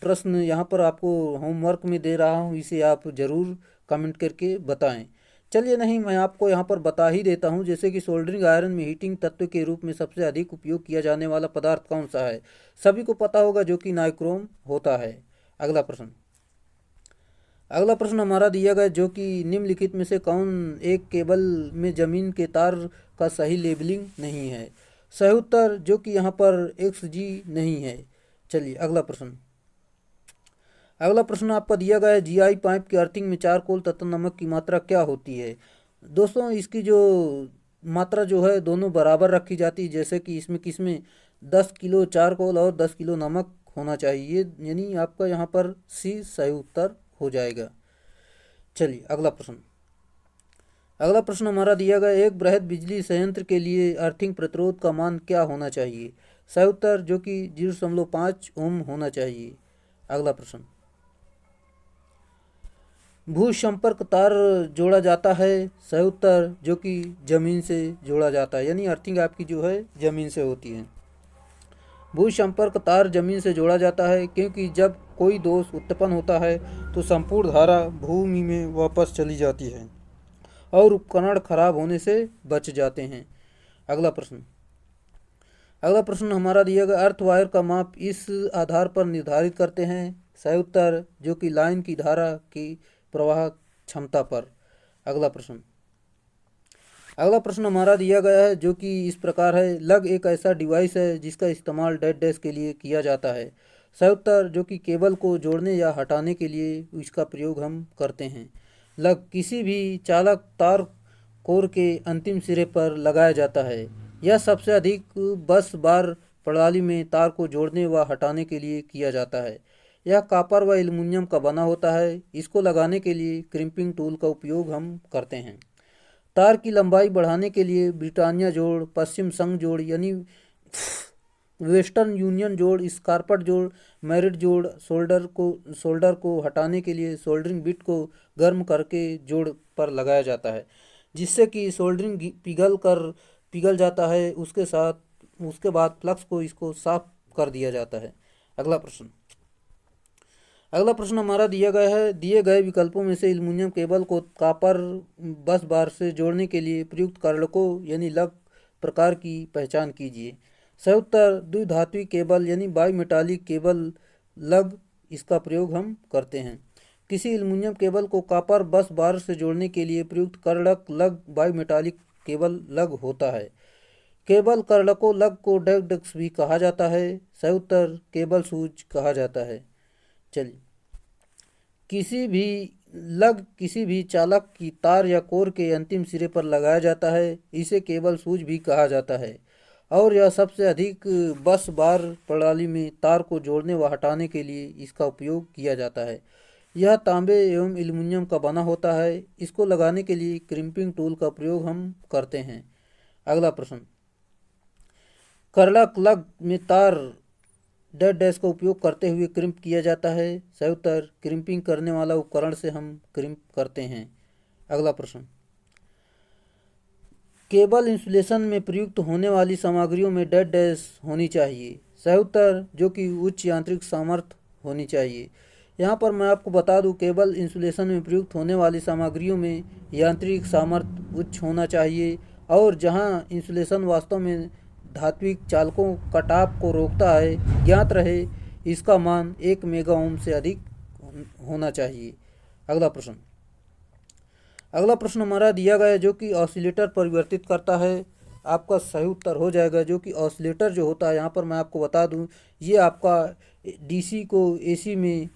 प्रश्न यहाँ पर आपको होमवर्क में दे रहा हूँ, इसे आप ज़रूर कमेंट करके बताएं। चलिए नहीं, मैं आपको यहाँ पर बता ही देता हूँ। जैसे कि सोल्डरिंग आयरन में हीटिंग तत्व के रूप में सबसे अधिक उपयोग किया जाने वाला पदार्थ कौन सा है? सभी को पता होगा, जो कि नाइक्रोम होता है। अगला प्रश्न हमारा दिया गया, जो कि निम्नलिखित में से कौन एक केबल में जमीन के तार का सही लेबलिंग नहीं है? सही उत्तर जो कि यहाँ पर XG नहीं है। चलिए अगला प्रश्न आपका दिया गया है, GI पाइप की अर्थिंग में चारकोल तथा नमक की मात्रा क्या होती है? दोस्तों इसकी जो मात्रा जो है दोनों बराबर रखी जाती है। जैसे कि इसमें किसमें 10 किलो चारकोल और 10 किलो नमक होना चाहिए, यानी आपका यहाँ पर C सही उत्तर हो जाएगा। चलिए अगला प्रश्न हमारा दिया गया, एक बृहद बिजली संयंत्र के लिए अर्थिंग प्रतिरोध का मान क्या होना चाहिए? सही उत्तर जो कि 0.5 ओम होना चाहिए। अगला प्रश्न, भू संपर्क तार जोड़ा जाता है? सही उत्तर जो कि जमीन से जोड़ा जाता है, यानी अर्थिंग आपकी जो है जमीन से होती है। भू संपर्क तार जमीन से जोड़ा जाता है क्योंकि जब कोई दोष उत्पन्न होता है तो संपूर्ण धारा भूमि में वापस चली जाती है और उपकरण खराब होने से बच जाते हैं। अगला प्रश्न हमारा दिया गया, अर्थ वायर का माप इस आधार पर निर्धारित करते हैं? सही उत्तर जो कि लाइन की धारा की प्रवाह क्षमता पर। अगला प्रश्न हमारा दिया गया है, जो कि इस प्रकार है, लग एक ऐसा डिवाइस है जिसका इस्तेमाल डेड डैश के लिए किया जाता है? सही उत्तर जो कि केबल को जोड़ने या हटाने के लिए इसका प्रयोग हम करते हैं। लग किसी भी चालक तार कोर के अंतिम सिरे पर लगाया जाता है। यह सबसे अधिक बस बार प्रणाली में तार को जोड़ने व हटाने के लिए किया जाता है। यह कॉपर व एल्युमिनियम का बना होता है। इसको लगाने के लिए क्रिम्पिंग टूल का उपयोग हम करते हैं। तार की लंबाई बढ़ाने के लिए ब्रिटानिया जोड़, पश्चिम संघ जोड़ यानी वेस्टर्न यूनियन जोड़, स्कारपट जोड़, मैरिट जोड़, सोल्डर को हटाने के लिए सोल्डरिंग बिट को गर्म करके जोड़ पर लगाया जाता है, जिससे कि सोल्डरिंग पिघल जाता है। उसके बाद फ्लक्स को इसको साफ कर दिया जाता है। अगला प्रश्न हमारा दिया गया है, दिए गए विकल्पों में से एल्युमिनियम केबल को कॉपर बस बार से जोड़ने के लिए प्रयुक्त कर्लकों यानी लग प्रकार की पहचान कीजिए। सही उत्तर द्विधात्विक केबल यानी बाई मेटालिक केबल लग, इसका प्रयोग हम करते हैं। किसी एल्युमिनियम केबल को कॉपर बस बार से जोड़ने के लिए प्रयुक्त कर्लक लग बाई मेटालिक केबल लग होता है। केबल कर्लकों लग को डेक्स भी कहा जाता है। सही उत्तर केबल सूच कहा जाता है। चलिए, किसी भी चालक की तार या कोर के अंतिम सिरे पर लगाया जाता है, इसे केबल सूच भी कहा जाता है और यह सबसे अधिक बस बार प्रणाली में तार को जोड़ने व हटाने के लिए इसका उपयोग किया जाता है। यह तांबे एवं एल्युमिनियम का बना होता है। इसको लगाने के लिए क्रिम्पिंग टूल का प्रयोग हम करते हैं। अगला प्रश्न, कर्लक लग में तार डेड डैश का उपयोग करते हुए क्रिम्प किया जाता है। सही उत्तर क्रिम्पिंग करने वाला उपकरण से हम क्रिम्प करते हैं। अगला प्रश्न, केबल इंसुलेशन में प्रयुक्त होने वाली सामग्रियों में डेड डैश होनी चाहिए। सही उत्तर जो कि उच्च यांत्रिक सामर्थ्य होनी चाहिए। यहाँ पर मैं आपको बता दूं, केबल इंसुलेशन में प्रयुक्त होने वाली सामग्रियों में यांत्रिक सामर्थ्य उच्च होना चाहिए और जहाँ इंसुलेशन वास्तव में धात्विक चालकों कटाव को रोकता है, ज्ञात रहे इसका मान 1 मेगा ओम से अधिक होना चाहिए। अगला प्रश्न हमारा दिया गया है, जो कि ऑसिलेटर परिवर्तित करता है। आपका सही उत्तर हो जाएगा जो कि ऑसिलेटर जो होता है, यहाँ पर मैं आपको बता दूं, ये आपका DC को AC में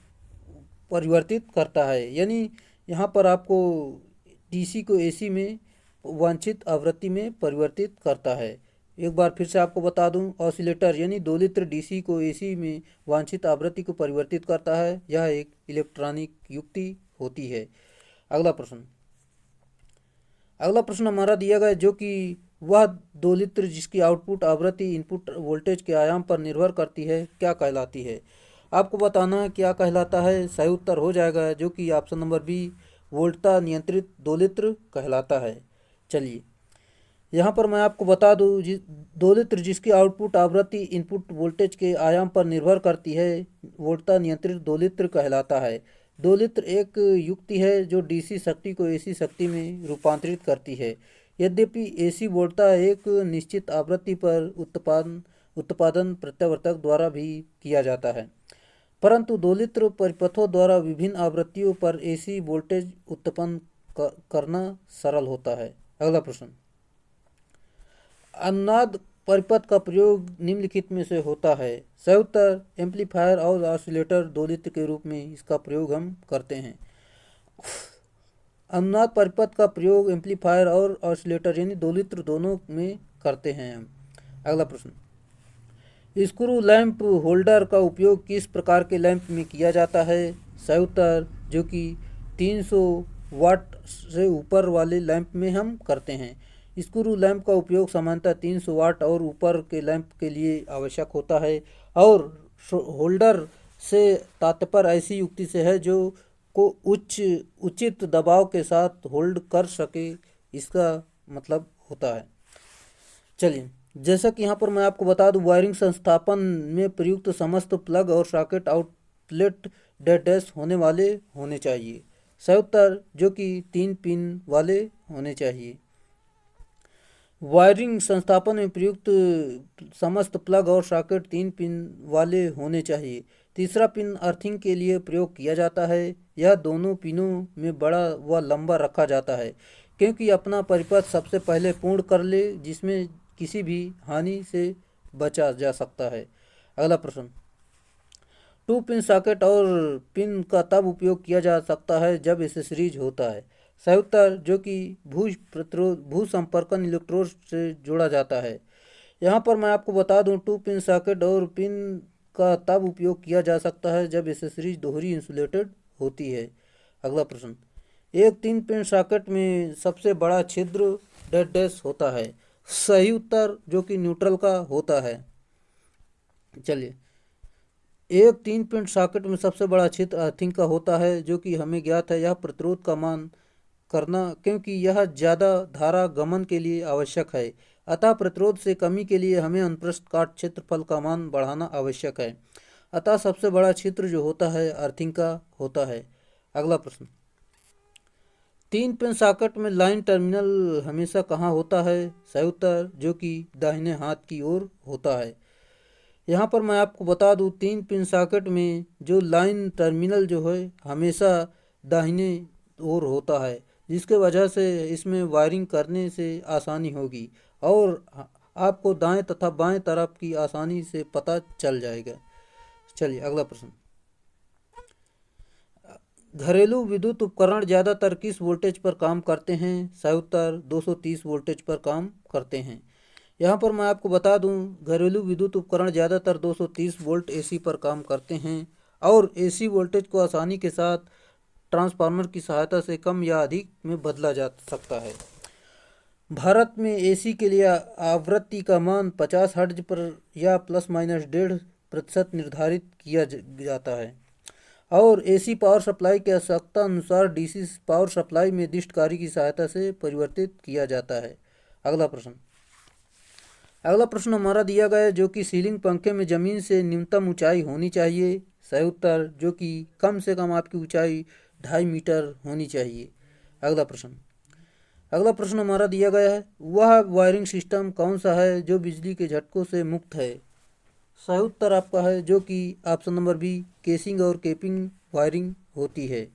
परिवर्तित करता है। यानी यहाँ पर आपको DC को AC में वांछित आवृत्ति में परिवर्तित करता है। एक बार फिर से आपको बता दूं, ऑसिलेटर यानी दोलित्र DC को AC में वांछित आवृत्ति को परिवर्तित करता है। यह एक इलेक्ट्रॉनिक युक्ति होती है। अगला प्रश्न हमारा दिया गया, जो कि वह दोलित्र जिसकी आउटपुट आवृत्ति इनपुट वोल्टेज के आयाम पर निर्भर करती है क्या कहलाती है? आपको बताना है क्या कहलाता है। सही उत्तर हो जाएगा जो कि ऑप्शन नंबर B, वोल्टता नियंत्रित दोलित्र कहलाता है। चलिए, यहाँ पर मैं आपको बता दूँ दोलित्र जिसकी आउटपुट आवृत्ति इनपुट वोल्टेज के आयाम पर निर्भर करती है वोल्टता नियंत्रित दोलित्र कहलाता है। दोलित्र एक युक्ति है जो डीसी शक्ति को एसी शक्ति में रूपांतरित करती है। यद्यपि एसी वोल्टता एक निश्चित आवृत्ति पर उत्पादन प्रत्यावर्तक द्वारा भी किया जाता है, परंतु दोलित्र परिपथों द्वारा विभिन्न आवृत्तियों पर एसी वोल्टेज उत्पन्न करना सरल होता है। अगला प्रश्न, अनुनाद परिपथ का प्रयोग निम्नलिखित में से होता है। सही उत्तर एम्पलीफायर और ऑसिलेटर दोलित्र के रूप में इसका प्रयोग हम करते हैं। अनुनाद परिपथ का प्रयोग एम्पलीफायर और ऑसिलेटर यानी दोलित्र दोनों में करते हैं हम। अगला प्रश्न, स्क्रू लैंप होल्डर का उपयोग किस प्रकार के लैंप में किया जाता है। सही उत्तर जो कि 300 वाट से ऊपर वाले लैंप में हम करते हैं। स्क्रू लैंप का उपयोग सामान्यतः 300 वाट और ऊपर के लैंप के लिए आवश्यक होता है और होल्डर से तात्पर्य ऐसी युक्ति से है जो को उचित दबाव के साथ होल्ड कर सके, इसका मतलब होता है। चलिए, जैसा कि यहाँ पर मैं आपको बता दूं, वायरिंग संस्थापन में प्रयुक्त समस्त प्लग और सॉकेट आउटलेट डेड डैश होने वाले होने चाहिए। सही उत्तर जो कि 3 पिन वाले होने चाहिए। वायरिंग संस्थापन में प्रयुक्त समस्त प्लग और सॉकेट 3 पिन वाले होने चाहिए। तीसरा पिन अर्थिंग के लिए प्रयोग किया जाता है। यह दोनों पिनों में बड़ा व लंबा रखा जाता है क्योंकि अपना परिपथ सबसे पहले पूर्ण कर ले, जिसमें किसी भी हानि से बचा जा सकता है। अगला प्रश्न, 2 पिन सॉकेट और पिन का तब उपयोग किया जा सकता है जब एसेसरीज होता है। सही उत्तर जो कि भू संपर्कन इलेक्ट्रोड से जोड़ा जाता है। यहाँ पर मैं आपको बता दूं, 2 पिन सॉकेट और पिन का तब उपयोग किया जा सकता है जब एसेसरीज दोहरी इंसुलेटेड होती है। अगला प्रश्न, एक 3 पिन सॉकेट में सबसे बड़ा छिद्र डेड डैश होता है। सही उत्तर जो कि न्यूट्रल का होता है। चलिए, एक 3 पिन सॉकेट में सबसे बड़ा छिद्र अर्थिंग का होता है जो कि हमें ज्ञात है। यह प्रतिरोध का मान करना क्योंकि यह ज़्यादा धारा गमन के लिए आवश्यक है, अतः प्रतिरोध से कमी के लिए हमें अनुप्रस्थ काट क्षेत्रफल का मान बढ़ाना आवश्यक है। अतः सबसे बड़ा छिद्र जो होता है अर्थिंग का होता है। अगला प्रश्न, 3 पिन सॉकेट में लाइन टर्मिनल हमेशा कहाँ होता है। सही उत्तर जो कि दाहिने हाथ की ओर होता है। यहाँ पर मैं आपको बता दूँ, 3 पिन सॉकेट में जो लाइन टर्मिनल जो है हमेशा दाहिने ओर होता है, जिसके वजह से इसमें वायरिंग करने से आसानी होगी और आपको दाएं तथा बाएं तरफ की आसानी से पता चल जाएगा। चलिए अगला प्रश्न, घरेलू विद्युत उपकरण ज़्यादातर किस वोल्टेज पर काम करते हैं। सही उत्तर 230 वोल्टेज पर काम करते हैं। यहाँ पर मैं आपको बता दूं, घरेलू विद्युत उपकरण ज़्यादातर 230 वोल्ट एसी पर काम करते हैं और एसी वोल्टेज को आसानी के साथ ट्रांसफार्मर की सहायता से कम या अधिक में बदला जा सकता है। भारत में एसी के लिए आवृत्ति का मान 50 हर्ट्ज पर या ±1.5% निर्धारित किया जाता है और एसी पावर सप्लाई की आवश्यकता अनुसार डीसी पावर सप्लाई में निर्दिष्ट कार्य की सहायता से परिवर्तित किया जाता है। अगला प्रश्न हमारा दिया गया है जो कि सीलिंग पंखे में ज़मीन से न्यूनतम ऊंचाई होनी चाहिए। सही उत्तर जो कि कम से कम आपकी ऊंचाई 2.5 मीटर होनी चाहिए। अगला प्रश्न हमारा दिया गया है, वह वायरिंग सिस्टम कौन सा है जो बिजली के झटकों से मुक्त है। सही उत्तर आपका है जो कि ऑप्शन नंबर बी, केसिंग और केपिंग वायरिंग होती है।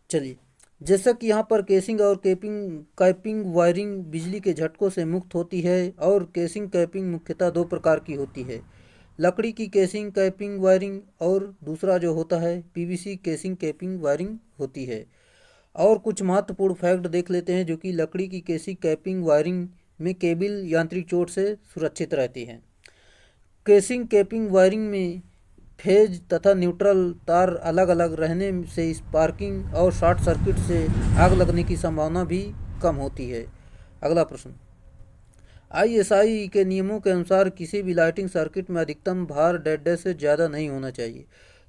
चलिए, जैसा कि यहाँ पर केसिंग और कैपिंग वायरिंग बिजली के झटकों से मुक्त होती है और केसिंग कैपिंग मुख्यतः 2 प्रकार की होती है, लकड़ी की केसिंग कैपिंग वायरिंग और दूसरा जो होता है पीवीसी केसिंग कैपिंग वायरिंग होती है। और कुछ महत्वपूर्ण फैक्ट देख लेते हैं जो कि लकड़ी की केसिंग कैपिंग वायरिंग में केबल यांत्रिक चोट से सुरक्षित रहती है। केसिंग कैपिंग वायरिंग में फेज तथा न्यूट्रल तार अलग अलग रहने से स्पार्किंग और शॉर्ट सर्किट से आग लगने की संभावना भी कम होती है। अगला प्रश्न, आईएसआई के नियमों के अनुसार किसी भी लाइटिंग सर्किट में अधिकतम भार डेड डैश से ज़्यादा नहीं होना चाहिए।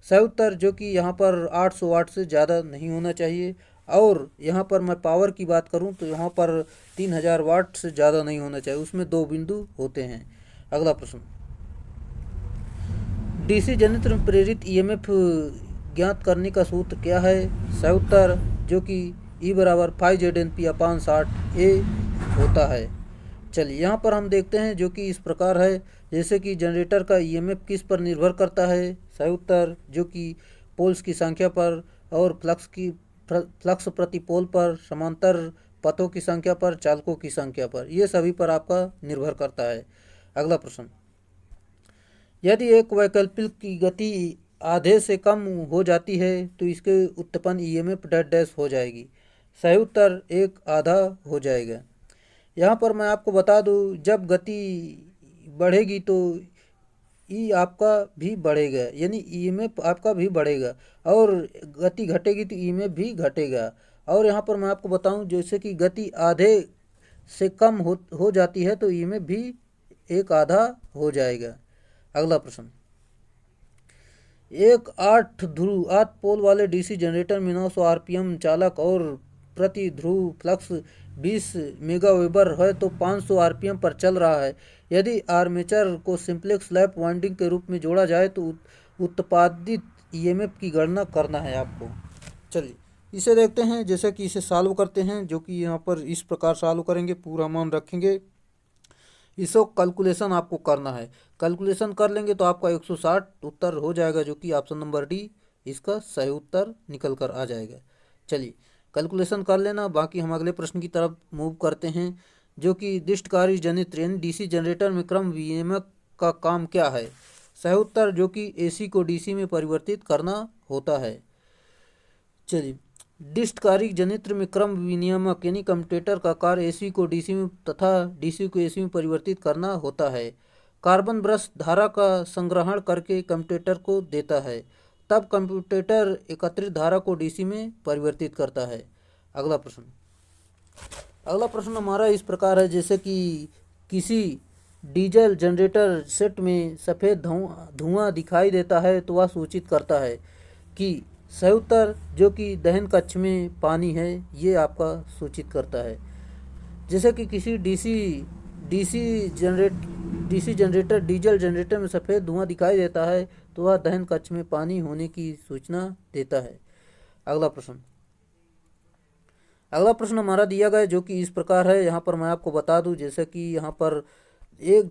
सही उत्तर जो कि यहाँ पर 800 वाट से ज़्यादा नहीं होना चाहिए और यहाँ पर मैं पावर की बात करूँ तो यहाँ पर 3000 वाट से ज़्यादा नहीं होना चाहिए, उसमें 2 बिंदु होते हैं। अगला प्रश्न, डीसी जनित्र में प्रेरित ईएमएफ ज्ञात करने का सूत्र क्या है? सही उत्तर जो कि E बराबर 5ZNP/60 A होता है। चलिए यहाँ पर हम देखते हैं जो कि इस प्रकार है, जैसे कि जनरेटर का ईएमएफ किस पर निर्भर करता है? सही उत्तर जो कि पोल्स की संख्या पर और फ्लक्स प्रति पोल पर, समांतर पथों की संख्या पर, चालकों की संख्या पर, ये सभी पर आपका निर्भर करता है। अगला प्रश्न, यदि एक वैकल्पिक की गति आधे से कम हो जाती है तो इसके उत्पन्न ईएमएफ डैश डैश हो जाएगी। सही उत्तर 1 आधा हो जाएगा। यहाँ पर मैं आपको बता दूँ, जब गति बढ़ेगी तो ई आपका भी बढ़ेगा, यानी ईएमएफ आपका भी बढ़ेगा, और गति घटेगी तो ईएमएफ भी घटेगा। और यहाँ पर मैं आपको बताऊँ, जैसे कि गति आधे से कम हो जाती है तो ईएमएफ भी 1 आधा हो जाएगा। अगला प्रश्न, एक 8 पोल वाले डीसी जनरेटर में 900 आरपीएम चालक और प्रति ध्रुव फ्लक्स 20 मेगावेबर है तो 500 आरपीएम पर चल रहा है। यदि आर्मेचर को सिंप्लेक्स लैप वाइंडिंग के रूप में जोड़ा जाए तो उत्पादित ईएमएफ की गणना करना है आपको। चलिए इसे देखते हैं, जैसे कि इसे सॉल्व करते हैं, जो कि यहाँ पर इस प्रकार सॉल्व करेंगे, पूरा मान रखेंगे, इसको कैलकुलेशन आपको करना है। कैलकुलेशन कर लेंगे तो आपका 160 उत्तर हो जाएगा, जो कि ऑप्शन नंबर डी इसका सही उत्तर निकल कर आ जाएगा। चलिए कैलकुलेशन कर लेना, बाकी हम अगले प्रश्न की तरफ मूव करते हैं, जो कि दिष्टकारी जनित्र यानी डीसी जनरेटर में क्रम विनियमक का काम क्या है? सही उत्तर जो कि एसी को डीसी में परिवर्तित करना होता है। चलिए, डिस्टकारी जनित्र में क्रम विनियामक यानी कम्यूटेटर का कार्य एसी को डीसी में तथा डीसी को एसी में परिवर्तित करना होता है। कार्बन ब्रश धारा का संग्रहण करके कम्यूटेटर को देता है, तब कम्यूटेटर एकत्रित धारा को डीसी में परिवर्तित करता है। अगला प्रश्न हमारा इस प्रकार है, जैसे कि किसी डीजल जनरेटर सेट में सफ़ेद धुआं दिखाई देता है तो वह सूचित करता है कि सही उत्तर जो कि दहन कक्ष में पानी है, ये आपका सूचित करता है। जैसे कि किसी डीसी जनरेटर डीजल जनरेटर में सफ़ेद धुआं दिखाई देता है तो वह दहन कक्ष में पानी होने की सूचना देता है। अगला प्रश्न हमारा दिया गया जो कि इस प्रकार है, यहाँ पर मैं आपको बता दूं, जैसे कि यहाँ पर एक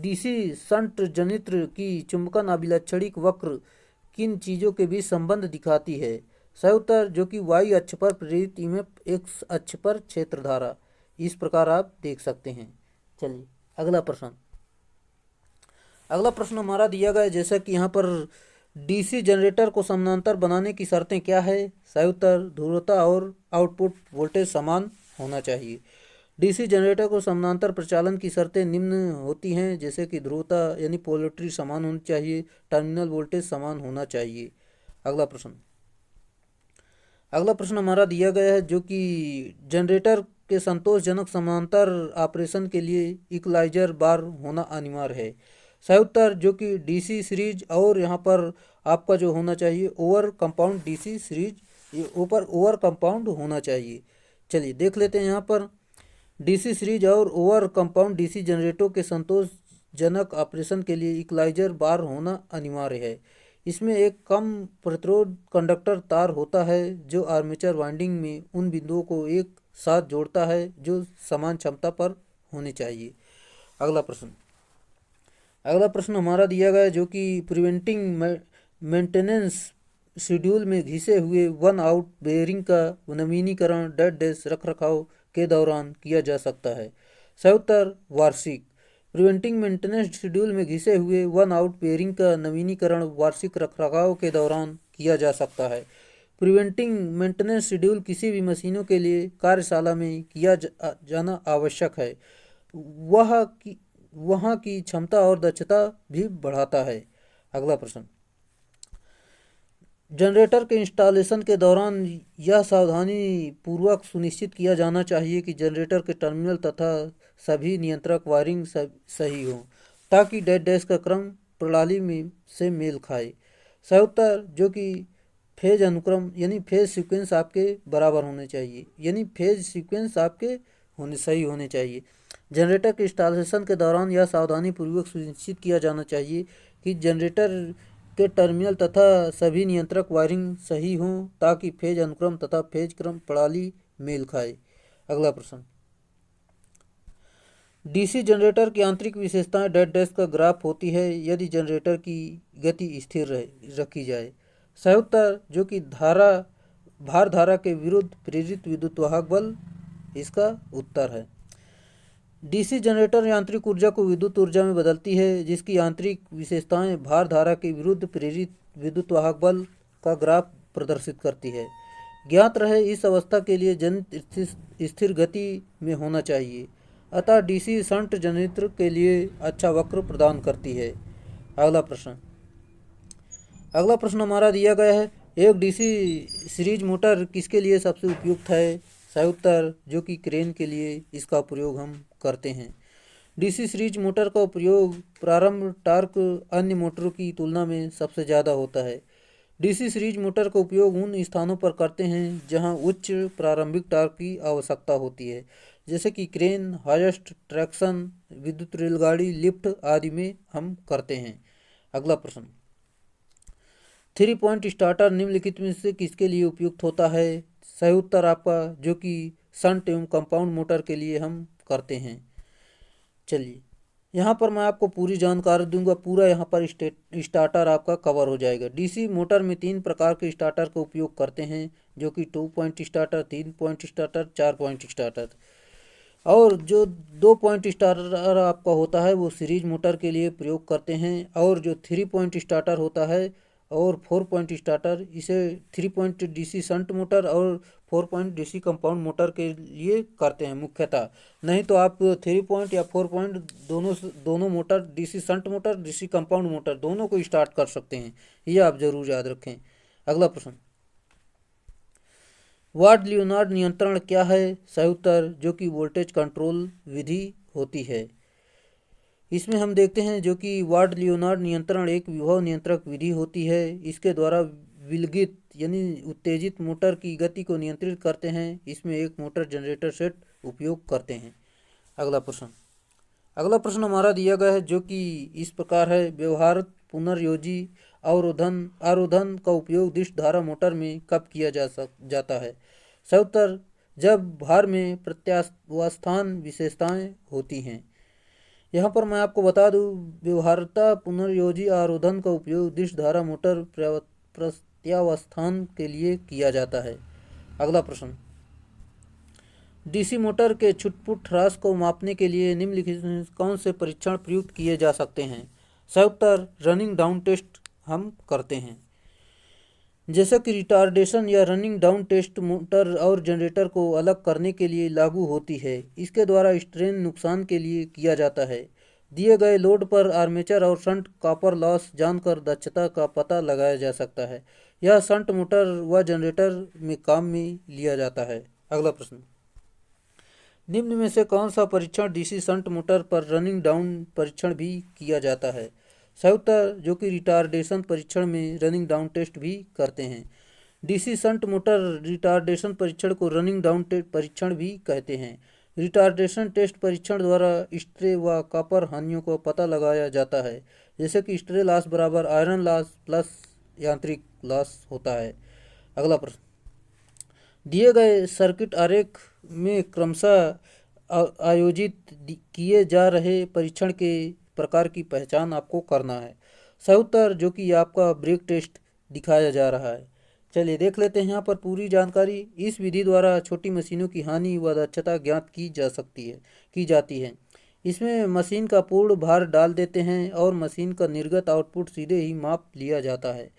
डीसी शंट जनित्र की चुंबकन अभिलक्षणिक वक्र किन चीज़ों के बीच संबंध दिखाती है? सही उत्तर जो कि वाई अक्ष पर प्रेरित ईएमएफ, एक्स अक्ष पर क्षेत्र धारा, इस प्रकार आप देख सकते हैं। चलिए अगला प्रश्न हमारा दिया गया, जैसा कि यहाँ पर डीसी जनरेटर को समानांतर बनाने की शर्तें क्या है? सही उत्तर ध्रुवता और आउटपुट वोल्टेज समान होना चाहिए। डीसी जनरेटर को समानांतर प्रचालन की शर्तें निम्न होती हैं, जैसे कि ध्रुवता यानी पोलैरिटी समान होनी चाहिए, टर्मिनल वोल्टेज समान होना चाहिए। अगला प्रश्न हमारा दिया गया है, जो कि जनरेटर के संतोषजनक समानांतर ऑपरेशन के लिए इक्वलाइजर बार होना अनिवार्य है। सही उत्तर जो कि डीसी सीरीज, और यहाँ पर आपका जो होना चाहिए ओवर कंपाउंड डीसी सीरीज, ये ऊपर ओवर कंपाउंड होना चाहिए। चलिए देख लेते हैं, यहाँ पर डीसी सीरीज और ओवर कंपाउंड डीसी जनरेटरों के संतोषजनक ऑपरेशन के लिए इक्वलाइजर बार होना अनिवार्य है। इसमें एक कम प्रतिरोध कंडक्टर तार होता है जो आर्मेचर वाइंडिंग में उन बिंदुओं को एक साथ जोड़ता है जो समान क्षमता पर होने चाहिए। अगला प्रश्न हमारा दिया गया, जो कि प्रिवेंटिंग मेंटेनेंस शेड्यूल में घिसे हुए वन आउट बेयरिंग का नवीनीकरण डेड डैश रखरखाव के दौरान किया जा सकता है। सही उत्तर वार्षिक। प्रिवेंटिंग मेंटेनेंस शेड्यूल में घिसे हुए वन आउट बेयरिंग का नवीनीकरण वार्षिक रखरखाव के दौरान किया जा सकता है। प्रिवेंटिंग मेंटेनेंस शेड्यूल किसी भी मशीनों के लिए कार्यशाला में किया जाना आवश्यक है। वहाँ की क्षमता और दक्षता भी बढ़ाता है। अगला प्रश्न, जनरेटर के इंस्टॉलेशन के दौरान यह सावधानी पूर्वक सुनिश्चित किया जाना चाहिए कि जनरेटर के टर्मिनल तथा सभी नियंत्रक वायरिंग सही हो, ताकि डेड डैश का क्रम प्रणाली में से मेल खाए। सही उत्तर जो कि फेज अनुक्रम यानी फेज सीक्वेंस आपके बराबर होने चाहिए, यानी फेज सीक्वेंस आपके सही होने चाहिए। जनरेटर के इंस्टॉलेशन के दौरान यह सावधानी पूर्वक सुनिश्चित किया जाना चाहिए कि जनरेटर के टर्मिनल तथा सभी नियंत्रक वायरिंग सही हों ताकि फेज अनुक्रम तथा फेज क्रम प्रणाली मेल खाए। अगला प्रश्न, डीसी जनरेटर की आंतरिक विशेषताएं डेड डैश का ग्राफ होती है यदि जनरेटर की गति स्थिर रखी जाए। सही उत्तर जो कि भार धारा के विरुद्ध प्रेरित विद्युत वाहक बल इसका उत्तर है। डीसी जनरेटर यांत्रिक ऊर्जा को विद्युत ऊर्जा में बदलती है जिसकी आंतरिक विशेषताएं भार धारा के विरुद्ध प्रेरित विद्युत वाहक बल का ग्राफ प्रदर्शित करती है। ज्ञात रहे इस अवस्था के लिए जनित्र स्थिर गति में होना चाहिए, अतः डीसी शंट जनरेटर के लिए अच्छा वक्र प्रदान करती है। अगला प्रश्न हमारा दिया गया है, एक डीसी सीरीज मोटर किसके लिए सबसे उपयुक्त है। सही उत्तर जो कि क्रेन के लिए इसका प्रयोग हम करते हैं। डीसी सीरीज मोटर का उपयोग प्रारंभ टार्क अन्य मोटरों की तुलना में सबसे ज़्यादा होता है। डीसी सीरीज मोटर का उपयोग उन स्थानों पर करते हैं जहां उच्च प्रारंभिक टार्क की आवश्यकता होती है, जैसे कि क्रेन, हाईएस्ट ट्रैक्शन, विद्युत रेलगाड़ी, लिफ्ट आदि में हम करते हैं। अगला प्रश्न, 3 पॉइंट स्टार्टर निम्नलिखित में से किसके लिए उपयुक्त होता है। सही उत्तर आपका जो कि शंट एवं कंपाउंड मोटर के लिए हम करते हैं। चलिए यहाँ पर मैं आपको पूरी जानकारी दूंगा, पूरा यहाँ पर स्टार्टर आपका कवर हो जाएगा। डीसी मोटर में 3 प्रकार के स्टार्टर का उपयोग करते हैं जो कि 2 point starter, 3 point starter, 4 point starter. और जो 2 पॉइंट स्टार्टर आपका होता है वो सीरीज मोटर के लिए प्रयोग करते हैं, और जो 3 पॉइंट स्टार्टर होता है और 4 पॉइंट स्टार्टर इसे 3 पॉइंट डीसी शंट मोटर और 4 पॉइंट डीसी कंपाउंड मोटर के लिए करते हैं मुख्यतः। नहीं तो आप 3 पॉइंट या 4 पॉइंट दोनों motor, DC shunt motor, DC compound motor दोनों को स्टार्ट कर सकते हैं, ये आप जरूर याद रखें। अगला प्रश्न, वाट लियोनार्ड नियंत्रण क्या है। सही उत्तर जो कि वोल्टेज कंट्रोल विधि होती है। इसमें हम देखते हैं जो कि वाट लियोनार्ड नियंत्रण एक विभव नियंत्रक विधि होती है। इसके द्वारा विलगित यानी उत्तेजित मोटर की गति को नियंत्रित करते हैं। इसमें एक मोटर जनरेटर सेट उपयोग करते हैं। अगला प्रश्न हमारा दिया गया है जो कि इस प्रकार है, व्यवहार पुनर्योजी आरोधन का उपयोग दिश धारा मोटर में कब किया जाता है। सही उत्तर जब भार में प्रत्यावस्थान विशेषताएं होती हैं। यहाँ पर मैं आपको बता दूं, व्यवहार्यता पुनर्योजी आरोधन का उपयोग दिश धारा मोटर प्रत्यावस्थान के लिए किया जाता है। अगला प्रश्न, डीसी मोटर के छुटपुट ह्रास को मापने के लिए निम्नलिखित में कौन से परीक्षण प्रयुक्त किए जा सकते हैं। सही उत्तर रनिंग डाउन टेस्ट हम करते हैं। जैसे कि रिटार्डेशन या रनिंग डाउन टेस्ट मोटर और जनरेटर को अलग करने के लिए लागू होती है। इसके द्वारा स्ट्रेन नुकसान के लिए किया जाता है। दिए गए लोड पर आर्मेचर और शंट कॉपर लॉस जानकर दक्षता का पता लगाया जा सकता है। यह शंट मोटर व जनरेटर में काम में लिया जाता है। अगला प्रश्न, निम्न में से कौन सा परीक्षण डीसी शंट मोटर पर रनिंग डाउन परीक्षण भी किया जाता है। सही उत्तर जो कि रिटार्डेशन परीक्षण में रनिंग डाउन टेस्ट भी करते हैं। डीसी शंट मोटर रिटार्डेशन परीक्षण को रनिंग डाउन परीक्षण भी कहते हैं। रिटार्डेशन टेस्ट परीक्षण द्वारा स्ट्रे व कॉपर हानियों का पता लगाया जाता है, जैसे कि स्ट्रे लॉस बराबर आयरन लॉस प्लस यांत्रिक लॉस होता है। अगला प्रश्न, दिए गए सर्किट आरेख में क्रमशः आयोजित किए जा रहे परीक्षण के प्रकार की पहचान आपको करना है। सही उत्तर जो कि आपका ब्रेक टेस्ट दिखाया जा रहा है। चलिए देख लेते हैं यहाँ पर पूरी जानकारी। इस विधि द्वारा छोटी मशीनों की हानि व दक्षता ज्ञात की जाती है। इसमें मशीन का पूर्ण भार डाल देते हैं और मशीन का निर्गत आउटपुट सीधे ही माप लिया जाता है।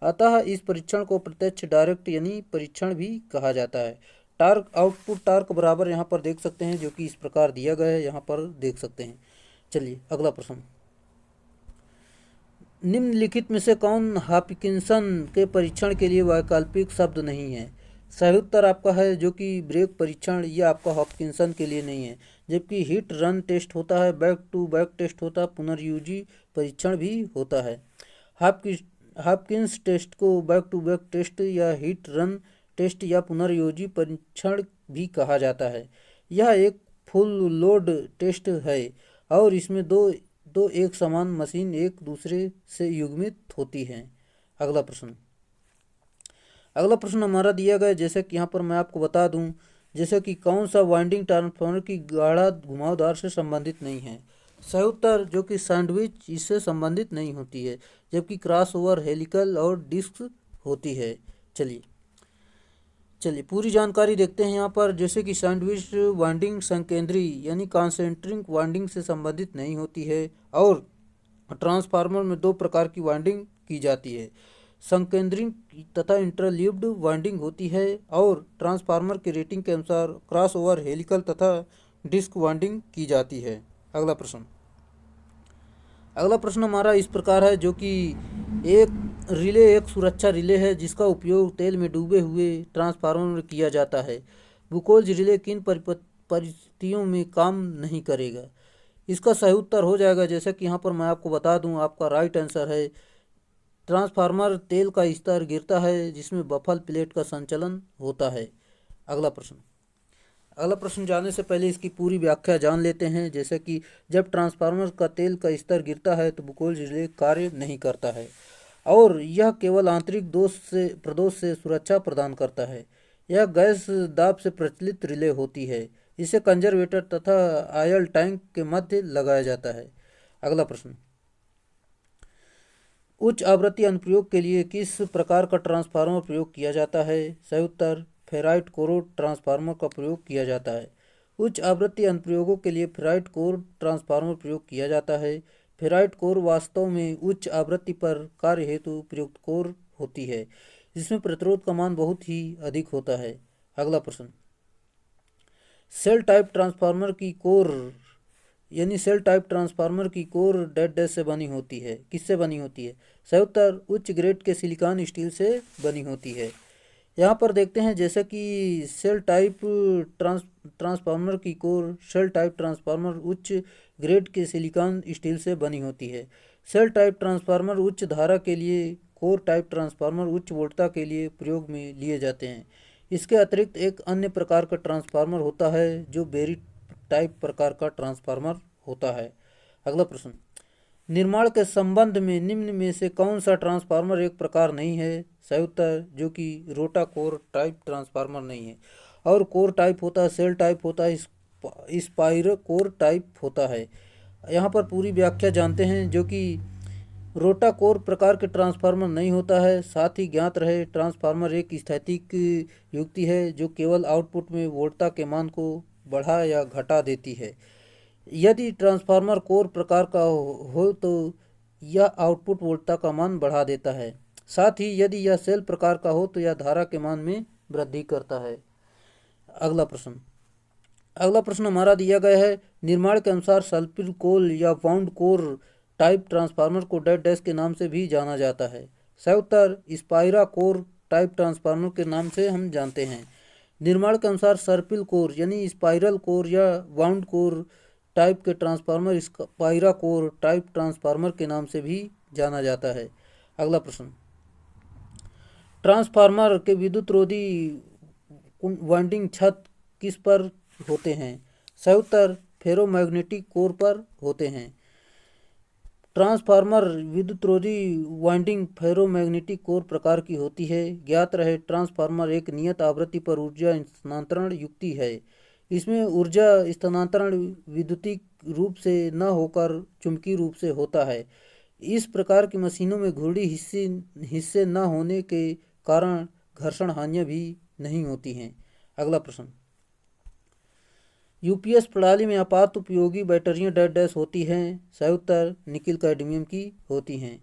अतः इस परीक्षण को प्रत्यक्ष डायरेक्ट यानी परीक्षण भी कहा जाता है। टार्क आउटपुट टार्क बराबर यहाँ पर देख सकते हैं जो कि इस प्रकार दिया गया है, यहाँ पर देख सकते हैं। चलिए अगला प्रश्न, निम्नलिखित में से कौन हॉपकिंसन के परीक्षण के लिए वैकल्पिक शब्द नहीं है। सही उत्तर आपका है जो कि ब्रेक परीक्षण, ये आपका हॉपकिंसन के लिए नहीं है। जबकि हिट रन टेस्ट होता है, बैक टू बैक टेस्ट होता है, पुनर्योजी परीक्षण भी होता है। हॉपकिंस टेस्ट को बैक टू बैक टेस्ट या हिट रन टेस्ट या पुनर्योजी परीक्षण भी कहा जाता है। यह एक फुल लोड टेस्ट है और इसमें दो दो एक समान मशीन एक दूसरे से युग्मित होती हैं। अगला प्रश्न हमारा दिया गया जैसे कि यहाँ पर मैं आपको बता दूं, जैसे कि कौन सा वाइंडिंग ट्रांसफार्मर की गाढ़ा घुमावदार से संबंधित नहीं है। सही उत्तर जो कि सैंडविच इससे संबंधित नहीं होती है, जबकि क्रॉस ओवर हेलिकल और डिस्क होती है। चलिए चलिए पूरी जानकारी देखते हैं यहाँ पर। जैसे कि सैंडविच वाइंडिंग संकेंद्री यानी कॉन्सेंट्रिक वाइंडिंग से संबंधित नहीं होती है और ट्रांसफार्मर में दो प्रकार की वाइंडिंग की जाती है, संकेंद्रिक तथा इंटरलीव्ड वाइंडिंग होती है और ट्रांसफार्मर की रेटिंग के अनुसार क्रॉस ओवर हेलिकल तथा डिस्क वाइंडिंग की जाती है। अगला प्रश्न हमारा इस प्रकार है, जो कि एक सुरक्षा रिले है जिसका उपयोग तेल में डूबे हुए ट्रांसफार्मर में किया जाता है। बुकोल्ज रिले किन परिस्थितियों में काम नहीं करेगा। इसका सही उत्तर हो जाएगा, जैसे कि यहाँ पर मैं आपको बता दूं, आपका राइट आंसर है ट्रांसफार्मर तेल का स्तर गिरता है जिसमें बफल प्लेट का संचालन होता है। अगला प्रश्न जानने से पहले इसकी पूरी व्याख्या जान लेते हैं। जैसे कि जब ट्रांसफार्मर का तेल का स्तर गिरता है तो बुकोल्ज रिले कार्य नहीं करता है और यह केवल आंतरिक प्रदोष से सुरक्षा प्रदान करता है। यह गैस दाब से प्रचलित रिले होती है। इसे कंजर्वेटर तथा ऑयल टैंक के मध्य लगाया जाता है। अगला प्रश्न, उच्च आवृत्ति अनुप्रयोग के लिए किस प्रकार का ट्रांसफार्मर प्रयोग किया जाता है। सही उत्तर फेराइट कोर ट्रांसफार्मर का प्रयोग किया जाता है। उच्च आवृत्ति अनुप्रयोगों के लिए फेराइट कोर ट्रांसफार्मर प्रयोग किया जाता है। फेराइट कोर वास्तव में उच्च आवृत्ति पर कार्य हेतु प्रयुक्त कोर होती है, जिसमें प्रतिरोध का मान बहुत ही अधिक होता है। अगला प्रश्न, सेल टाइप ट्रांसफार्मर की कोर डेड डैश से बनी होती है। किससे बनी होती है। सही उत्तर उच्च ग्रेड के सिलिकॉन स्टील से बनी होती है। यहाँ पर देखते हैं जैसे कि सेल टाइप ट्रांसफार्मर उच्च ग्रेड के सिलिकॉन स्टील से बनी होती है। सेल टाइप ट्रांसफार्मर उच्च धारा के लिए, कोर टाइप ट्रांसफार्मर उच्च वोल्टता के लिए प्रयोग में लिए जाते हैं। इसके अतिरिक्त एक अन्य प्रकार का ट्रांसफार्मर होता है जो बेरी टाइप प्रकार का ट्रांसफार्मर होता है। अगला प्रश्न, निर्माण के संबंध में निम्न में से कौन सा ट्रांसफार्मर एक प्रकार नहीं है। सही उत्तर जो कि रोटा कोर टाइप ट्रांसफार्मर नहीं है। और कोर टाइप होता है, सेल टाइप होता है, स्पाइरो कोर टाइप होता है। यहाँ पर पूरी व्याख्या जानते हैं, जो कि रोटा कोर प्रकार के ट्रांसफार्मर नहीं होता है। साथ ही ज्ञात रहे ट्रांसफार्मर एक स्थैतिक युक्ति है जो केवल आउटपुट में वोल्टता के मान को बढ़ा या घटा देती है। यदि ट्रांसफार्मर कोर प्रकार का हो तो यह आउटपुट वोल्टता का मान बढ़ा देता है। साथ ही यदि यह सेल प्रकार का हो तो यह धारा के मान में वृद्धि करता है। अगला प्रश्न हमारा दिया गया है, निर्माण के अनुसार सल्फिल कोल या वाउंड कोर टाइप ट्रांसफार्मर को डेड डैश के नाम से भी जाना जाता है। सही उत्तर स्पाइरा कोर टाइप ट्रांसफार्मर के नाम से हम जानते हैं। निर्माण के अनुसार सर्पिल कोर यानी स्पाइरल कोर या वाउंड कोर टाइप के transformer Spira core type transformer के नाम से भी जाना जाता है। अगला प्रश्न, ट्रांसफार्मर के विद्युत रोधी वाइंडिंग छत किस पर होते हैं। सही उत्तर फेरोमैग्नेटिक कोर पर होते हैं। ट्रांसफार्मर विद्युत रोधी वाइंडिंग फेरोमैग्नेटिक कोर प्रकार की होती है। ज्ञात रहे ट्रांसफार्मर एक नियत आवृत्ति पर ऊर्जा स्थानांतरण युक्ति है। इसमें ऊर्जा स्थानांतरण विद्युतीय रूप से न होकर चुंबकीय रूप से होता है। इस प्रकार की मशीनों में घूर्णी हिस्से न होने के कारण घर्षण हानियाँ भी नहीं होती हैं। अगला प्रश्न, यूपीएस प्रणाली में आपात उपयोगी बैटरियां डेड डैश होती हैं। सही उत्तर निकिल कैडमियम की होती हैं।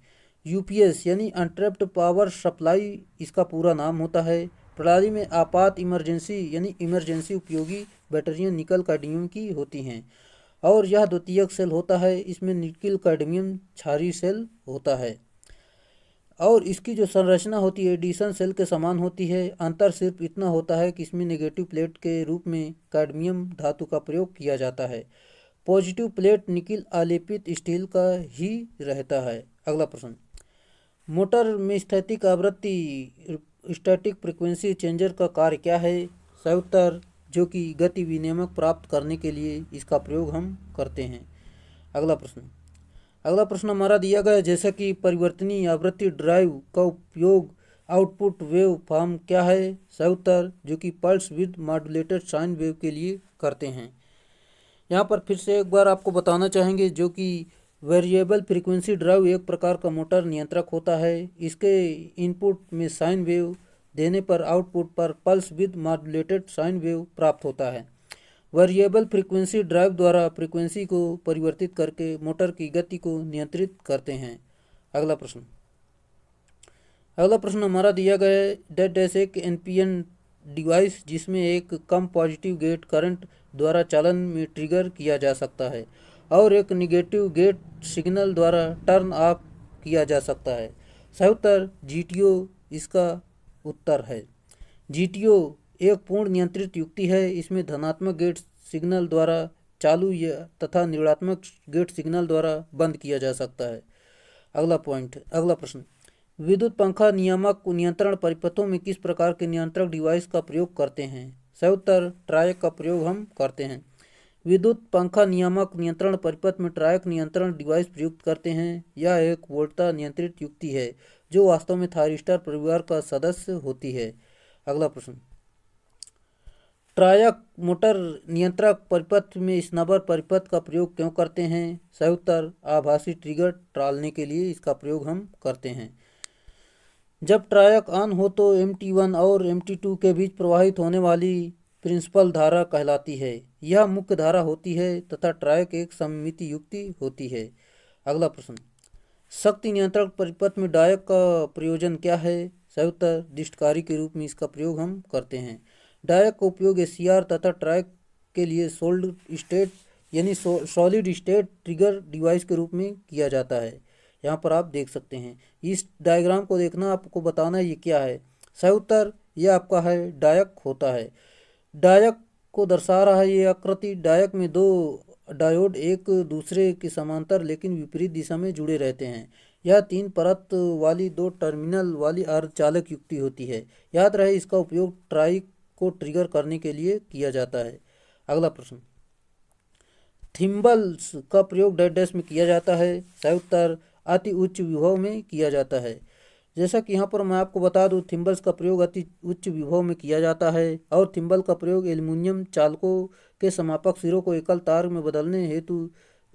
यूपीएस यानी अनट्रैप्ड पावर सप्लाई इसका पूरा नाम होता है। प्रणाली में आपात इमरजेंसी उपयोगी बैटरियां निकल कैडमियम की होती हैं और यह द्वितीयक सेल होता है। इसमें निकिल कैडमियम क्षारीय सेल होता है और इसकी जो संरचना होती है एडिशन सेल के समान होती है। अंतर सिर्फ इतना होता है कि इसमें नेगेटिव प्लेट के रूप में कैडमियम धातु का प्रयोग किया जाता है। पॉजिटिव प्लेट निकिल आलेपित स्टील का ही रहता है। अगला प्रश्न, मोटर में स्थैतिक आवृत्ति स्टैटिक फ्रीक्वेंसी चेंजर का कार्य क्या है? सही उत्तर जो कि गति विनियामक प्राप्त करने के लिए इसका प्रयोग हम करते हैं। अगला प्रश्न हमारा दिया गया है, जैसे कि परिवर्तनीय आवृत्ति ड्राइव का उपयोग आउटपुट वेव फॉर्म क्या है? सही उत्तर जो कि pulse with modulated sine wave के लिए करते हैं। यहाँ पर फिर से एक बार आपको बताना चाहेंगे जो कि वेरिएबल फ्रीक्वेंसी ड्राइव एक प्रकार का मोटर नियंत्रक होता है। इसके इनपुट में साइन वेव देने पर आउटपुट पर pulse with modulated sine wave प्राप्त होता है। वेरिएबल फ्रीक्वेंसी ड्राइव द्वारा फ्रीक्वेंसी को परिवर्तित करके मोटर की गति को नियंत्रित करते हैं। अगला प्रश्न हमारा दिया गया है, डेट डैश एक एनपीएन डिवाइस जिसमें एक कम पॉजिटिव गेट करंट द्वारा चालन में ट्रिगर किया जा सकता है और एक निगेटिव गेट सिग्नल द्वारा टर्न ऑफ किया जा सकता है। सही उत्तर जीटीओ इसका उत्तर है। जीटीओ एक पूर्ण नियंत्रित युक्ति है। इसमें धनात्मक गेट सिग्नल द्वारा चालू तथा ऋणात्मक गेट सिग्नल द्वारा बंद किया जा सकता है। अगला प्रश्न, विद्युत पंखा नियामक नियंत्रण परिपथों में किस प्रकार के नियंत्रक डिवाइस का प्रयोग करते हैं? सही उत्तर ट्रायक का प्रयोग हम करते हैं। विद्युत पंखा नियामक नियंत्रण परिपथ में ट्रायक नियंत्रण डिवाइस प्रयुक्त करते हैं। यह एक वोल्टता नियंत्रित युक्ति है जो वास्तव में थायरिस्टर परिवार का सदस्य होती है। अगला प्रश्न, ट्रायक मोटर नियंत्रक परिपथ में स्नबर परिपथ का प्रयोग क्यों करते हैं? सही उत्तर आभासी ट्रिगर टालने के लिए इसका प्रयोग हम करते हैं। जब ट्रायक ऑन हो तो MT1 और MT2 के बीच प्रवाहित होने वाली प्रिंसिपल धारा कहलाती है। यह मुख्य धारा होती है तथा ट्रायक एक सममिति युक्ति होती है। अगला प्रश्न, शक्ति नियंत्रक परिपथ में डायक का प्रयोजन क्या है? सही उत्तर दृष्टकारी के रूप में इसका प्रयोग हम करते हैं। डायक का उपयोग SCR तथा ट्रायक के लिए सोल्ड स्टेट यानी सॉलिड स्टेट ट्रिगर डिवाइस के रूप में किया जाता है। यहाँ पर आप देख सकते हैं। इस डायग्राम को देखना, आपको बताना ये क्या है। सही उत्तर ये आपका है डायक होता है। डायक को दर्शा रहा है ये आकृति। डायक में दो डायोड एक दूसरे के समांतर लेकिन विपरीत दिशा में जुड़े रहते हैं। यह 3 परत वाली 2 टर्मिनल वाली अर्धचालक युक्ति होती है। याद रहे इसका उपयोग ट्राइक को ट्रिगर करने के लिए किया जाता है। अगला प्रश्न, थिम्बल्स का प्रयोग डेड डैश में किया जाता है। सही उत्तर अति उच्च विभव में किया जाता है। जैसा कि यहाँ पर मैं आपको बता दूं, थिम्बल्स का प्रयोग अति उच्च विभव में किया जाता है और थिम्बल का प्रयोग एल्युमिनियम चालकों के समापक सिरों को एकल तार में बदलने हेतु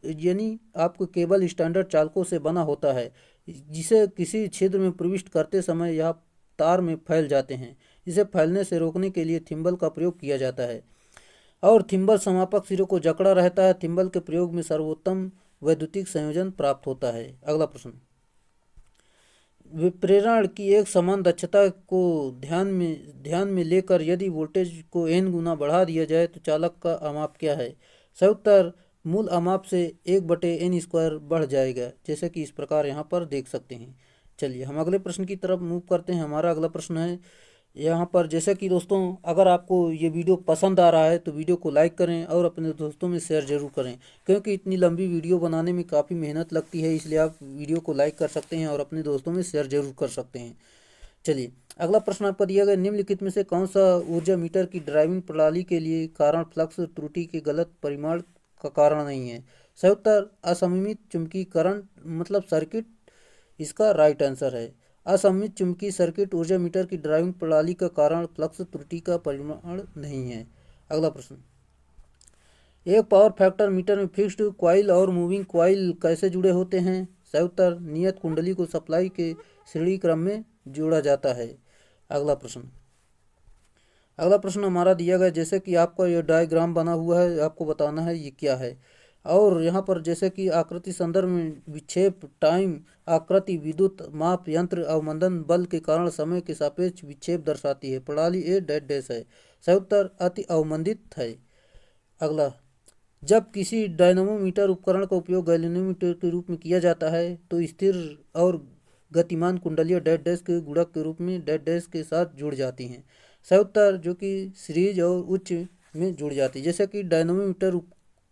यानी आपको केबल स्टैंडर्ड चालकों से बना होता है, जिसे किसी छिद्र में प्रविष्ट करते समय यह तार में फैल जाते हैं। इसे फैलने से रोकने के लिए थिम्बल का प्रयोग किया जाता है और थिम्बल समापक सिरों को जकड़ा रहता है। थिम्बल के प्रयोग में सर्वोत्तम वैद्युतिक संयोजन प्राप्त होता है। अगला प्रश्न, विप्रेरण की एक समान दक्षता को ध्यान में लेकर यदि वोल्टेज को n गुना बढ़ा दिया जाए तो चालक का अमाप क्या है? सही उत्तर मूल अमाप से 1/n² बढ़ जाएगा, जैसे कि इस प्रकार यहाँ पर देख सकते हैं। चलिए हम अगले प्रश्न की तरफ मूव करते हैं। हमारा अगला प्रश्न है यहाँ पर, जैसे कि दोस्तों अगर आपको ये वीडियो पसंद आ रहा है तो वीडियो को लाइक करें और अपने दोस्तों में शेयर जरूर करें, क्योंकि इतनी लंबी वीडियो बनाने में काफ़ी मेहनत लगती है। इसलिए आप वीडियो को लाइक कर सकते हैं और अपने दोस्तों में शेयर जरूर कर सकते हैं। चलिए अगला प्रश्न आपका दिया गया, निम्नलिखित में से कौन सा ऊर्जा मीटर की ड्राइविंग प्रणाली के लिए कारण फ्लक्स त्रुटि के गलत परिमाण का कारण नहीं है? सही उत्तर असममित चुंबकीकरण मतलब सर्किट इसका राइट आंसर है। असममित चुंबकीय सर्किट ऊर्जा मीटर की ड्राइविंग प्रणाली का कारण फ्लक्स त्रुटि का परिमाण नहीं है। अगला प्रश्न, एक पावर फैक्टर मीटर में फिक्स्ड कॉइल और मूविंग कॉइल कैसे जुड़े होते हैं? सही उत्तर नियत कुंडली को सप्लाई के श्रेणी क्रम में जोड़ा जाता है। अगला प्रश्न हमारा दिया गया, जैसे कि आपका ये डायग्राम बना हुआ है, आपको बताना है ये क्या है। और यहाँ पर जैसे कि आकृति संदर्भ में विक्षेप टाइम आकृति विद्युत माप यंत्र अवमंदन बल के कारण समय के सापेक्ष विक्षेप दर्शाती है। प्रणाली ए डेड डैश है। सही उत्तर अति अवमंदित है। अगला, जब किसी डायनमोमीटर उपकरण का उपयोग गैल्वेनोमीटर के रूप में किया जाता है तो स्थिर और गतिमान कुंडलियाँ डेड डैश के गुणक के रूप में डेड डैश के साथ जुड़ जाती हैं। सही उत्तर जो कि सीरीज और उच्च में जुड़ जाती है। जैसे कि डायनमोमीटर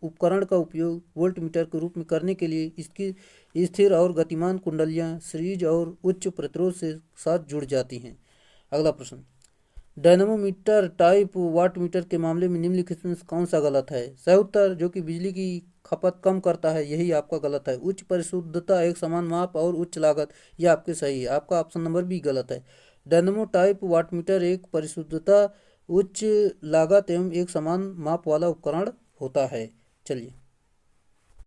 उपकरण का उपयोग वोल्टमीटर के रूप में करने के लिए इसकी स्थिर और गतिमान कुंडलियां सीरीज और उच्च प्रतिरोध से साथ जुड़ जाती हैं। अगला प्रश्न, डायनेमोमीटर टाइप वाटमीटर के मामले में निम्नलिखित में कौन सा गलत है? सही उत्तर, जो कि बिजली की खपत कम करता है, यही आपका गलत है। उच्च परिशुद्धता, एक समान माप और उच्च लागत, यह आपके सही है। आपका ऑप्शन नंबर बी गलत है। डायनेमो टाइप वाटमीटर एक परिशुद्धता, उच्च लागत एवं एक समान माप वाला उपकरण होता है। चलिए